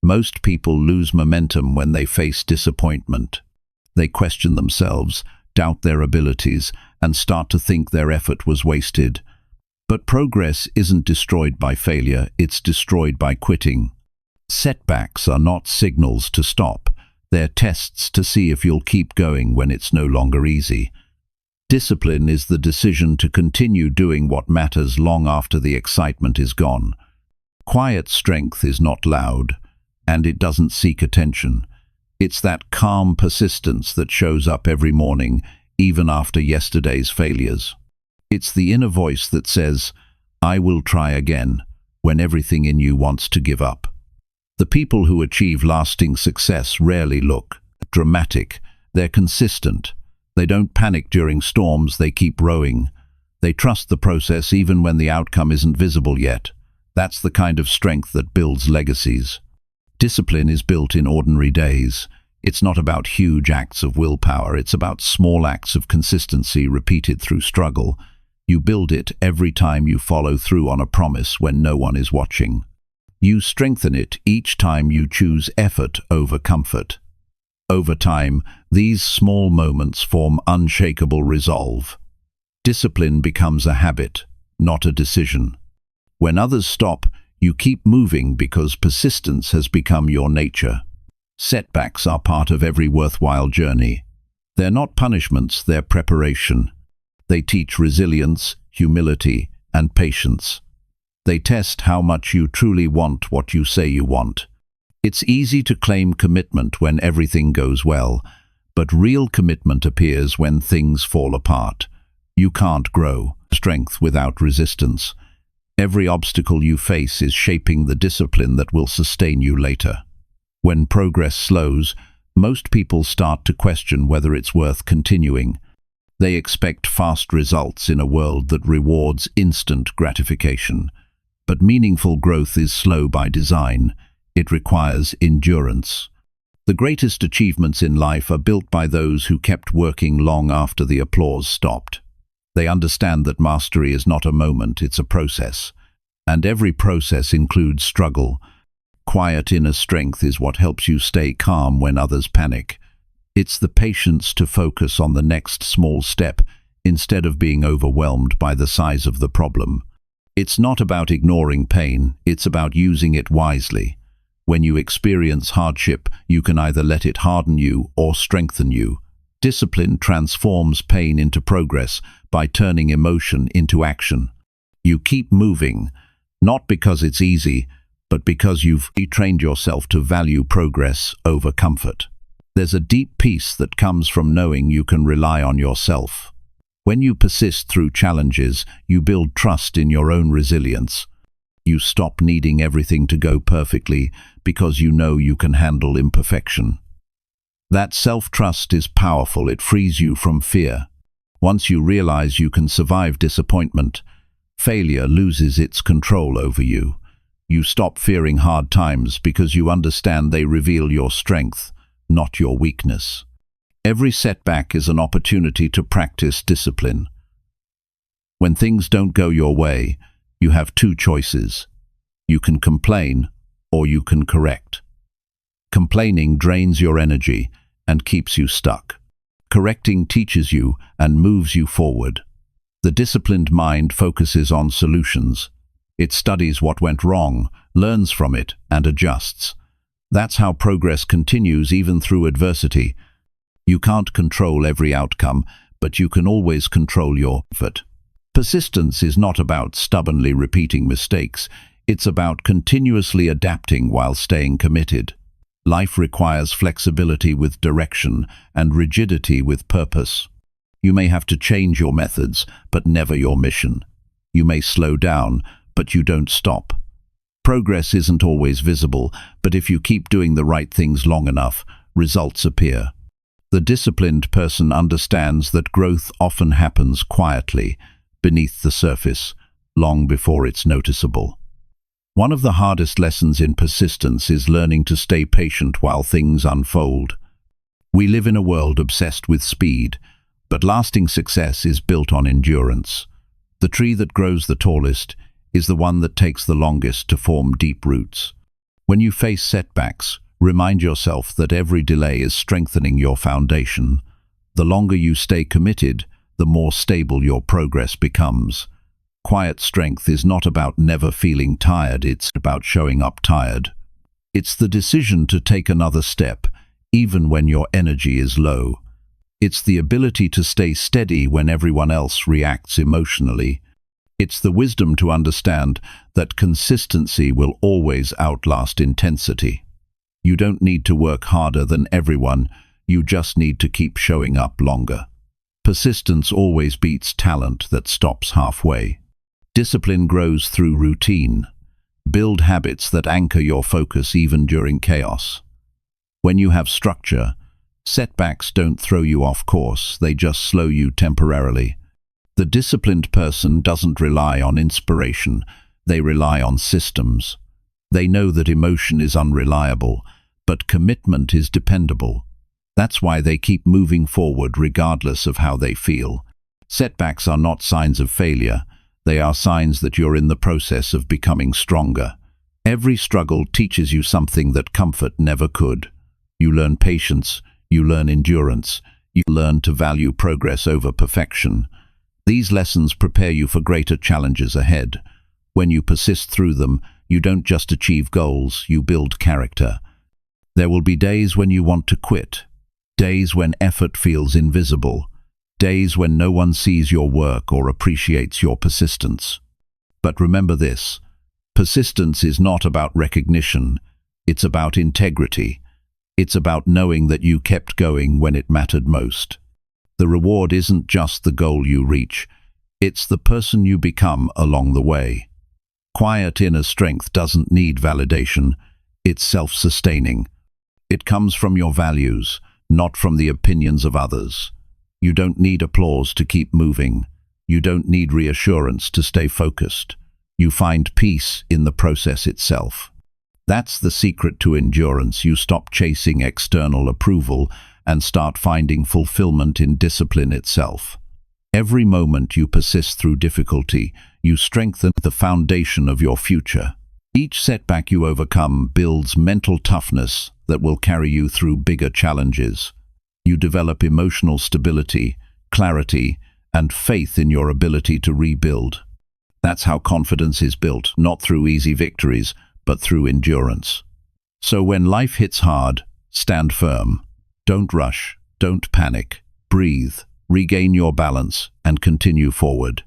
Most people lose momentum when they face disappointment. They question themselves, doubt their abilities, and start to think their effort was wasted. But progress isn't destroyed by failure, it's destroyed by quitting. Setbacks are not signals to stop. They're tests to see if you'll keep going when it's no longer easy. Discipline is the decision to continue doing what matters long after the excitement is gone. Quiet strength is not loud, and it doesn't seek attention. It's that calm persistence that shows up every morning, even after yesterday's failures. It's the inner voice that says, "I will try again," when everything in you wants to give up. The people who achieve lasting success rarely look dramatic. They're consistent. They don't panic during storms, they keep rowing. They trust the process even when the outcome isn't visible yet. That's the kind of strength that builds legacies. Discipline is built in ordinary days. It's not about huge acts of willpower, it's about small acts of consistency repeated through struggle. You build it every time you follow through on a promise when no one is watching. You strengthen it each time you choose effort over comfort. Over time, these small moments form unshakable resolve. Discipline becomes a habit, not a decision. When others stop, you keep moving because persistence has become your nature. Setbacks are part of every worthwhile journey. They're not punishments, they're preparation. They teach resilience, humility, and patience. They test how much you truly want what you say you want. It's easy to claim commitment when everything goes well, but real commitment appears when things fall apart. You can't grow strength without resistance. Every obstacle you face is shaping the discipline that will sustain you later. When progress slows, most people start to question whether it's worth continuing. They expect fast results in a world that rewards instant gratification. But meaningful growth is slow by design. It requires endurance. The greatest achievements in life are built by those who kept working long after the applause stopped. They understand that mastery is not a moment, it's a process. And every process includes struggle. Quiet inner strength is what helps you stay calm when others panic. It's the patience to focus on the next small step instead of being overwhelmed by the size of the problem. It's not about ignoring pain, it's about using it wisely. When you experience hardship, you can either let it harden you or strengthen you. Discipline transforms pain into progress by turning emotion into action. You keep moving, not because it's easy, but because you've retrained yourself to value progress over comfort. There's a deep peace that comes from knowing you can rely on yourself. When you persist through challenges, you build trust in your own resilience. You stop needing everything to go perfectly because you know you can handle imperfection. That self-trust is powerful. It frees you from fear. Once you realize you can survive disappointment, failure loses its control over you. You stop fearing hard times because you understand they reveal your strength, not your weakness. Every setback is an opportunity to practice discipline. When things don't go your way, you have two choices. You can complain or you can correct. Complaining drains your energy and keeps you stuck. Correcting teaches you and moves you forward. The disciplined mind focuses on solutions. It studies what went wrong, learns from it, and adjusts. That's how progress continues even through adversity. You can't control every outcome, but you can always control your effort. Persistence is not about stubbornly repeating mistakes. It's about continuously adapting while staying committed. Life requires flexibility with direction and rigidity with purpose. You may have to change your methods, but never your mission. You may slow down, but you don't stop. Progress isn't always visible, but if you keep doing the right things long enough, results appear. The disciplined person understands that growth often happens quietly, beneath the surface, long before it's noticeable. One of the hardest lessons in persistence is learning to stay patient while things unfold. We live in a world obsessed with speed, but lasting success is built on endurance. The tree that grows the tallest is the one that takes the longest to form deep roots. When you face setbacks, remind yourself that every delay is strengthening your foundation. The longer you stay committed, the more stable your progress becomes. Quiet strength is not about never feeling tired, it's about showing up tired. It's the decision to take another step, even when your energy is low. It's the ability to stay steady when everyone else reacts emotionally. It's the wisdom to understand that consistency will always outlast intensity. You don't need to work harder than everyone, you just need to keep showing up longer. Persistence always beats talent that stops halfway. Discipline grows through routine. Build habits that anchor your focus even during chaos. When you have structure, setbacks don't throw you off course, they just slow you temporarily. The disciplined person doesn't rely on inspiration, they rely on systems. They know that emotion is unreliable, but commitment is dependable. That's why they keep moving forward regardless of how they feel. Setbacks are not signs of failure, they are signs that you're in the process of becoming stronger. Every struggle teaches you something that comfort never could. You learn patience, you learn endurance, you learn to value progress over perfection. These lessons prepare you for greater challenges ahead. When you persist through them, you don't just achieve goals, you build character. There will be days when you want to quit, days when effort feels invisible, days when no one sees your work or appreciates your persistence. But remember this, persistence is not about recognition, it's about integrity. It's about knowing that you kept going when it mattered most. The reward isn't just the goal you reach, it's the person you become along the way. Quiet inner strength doesn't need validation, it's self-sustaining. It comes from your values, not from the opinions of others. You don't need applause to keep moving. You don't need reassurance to stay focused. You find peace in the process itself. That's the secret to endurance. You stop chasing external approval and start finding fulfillment in discipline itself. Every moment you persist through difficulty, you strengthen the foundation of your future. Each setback you overcome builds mental toughness that will carry you through bigger challenges. You develop emotional stability, clarity, and faith in your ability to rebuild. That's how confidence is built, not through easy victories, but through endurance. So when life hits hard, stand firm. Don't rush, don't panic. Breathe, regain your balance, and continue forward.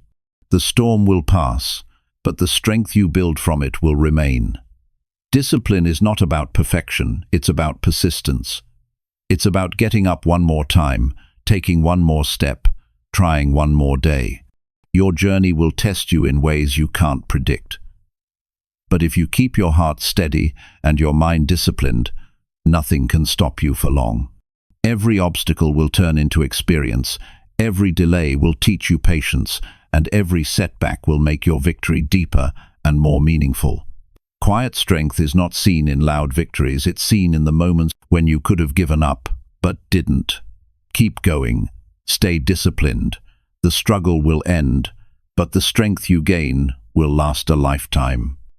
The storm will pass, but the strength you build from it will remain. Discipline is not about perfection, it's about persistence. It's about getting up one more time, taking one more step, trying one more day. Your journey will test you in ways you can't predict. But if you keep your heart steady and your mind disciplined, nothing can stop you for long. Every obstacle will turn into experience, every delay will teach you patience, and every setback will make your victory deeper and more meaningful. Quiet strength is not seen in loud victories, it's seen in the moments when you could have given up, but didn't. Keep going, stay disciplined. The struggle will end, but the strength you gain will last a lifetime.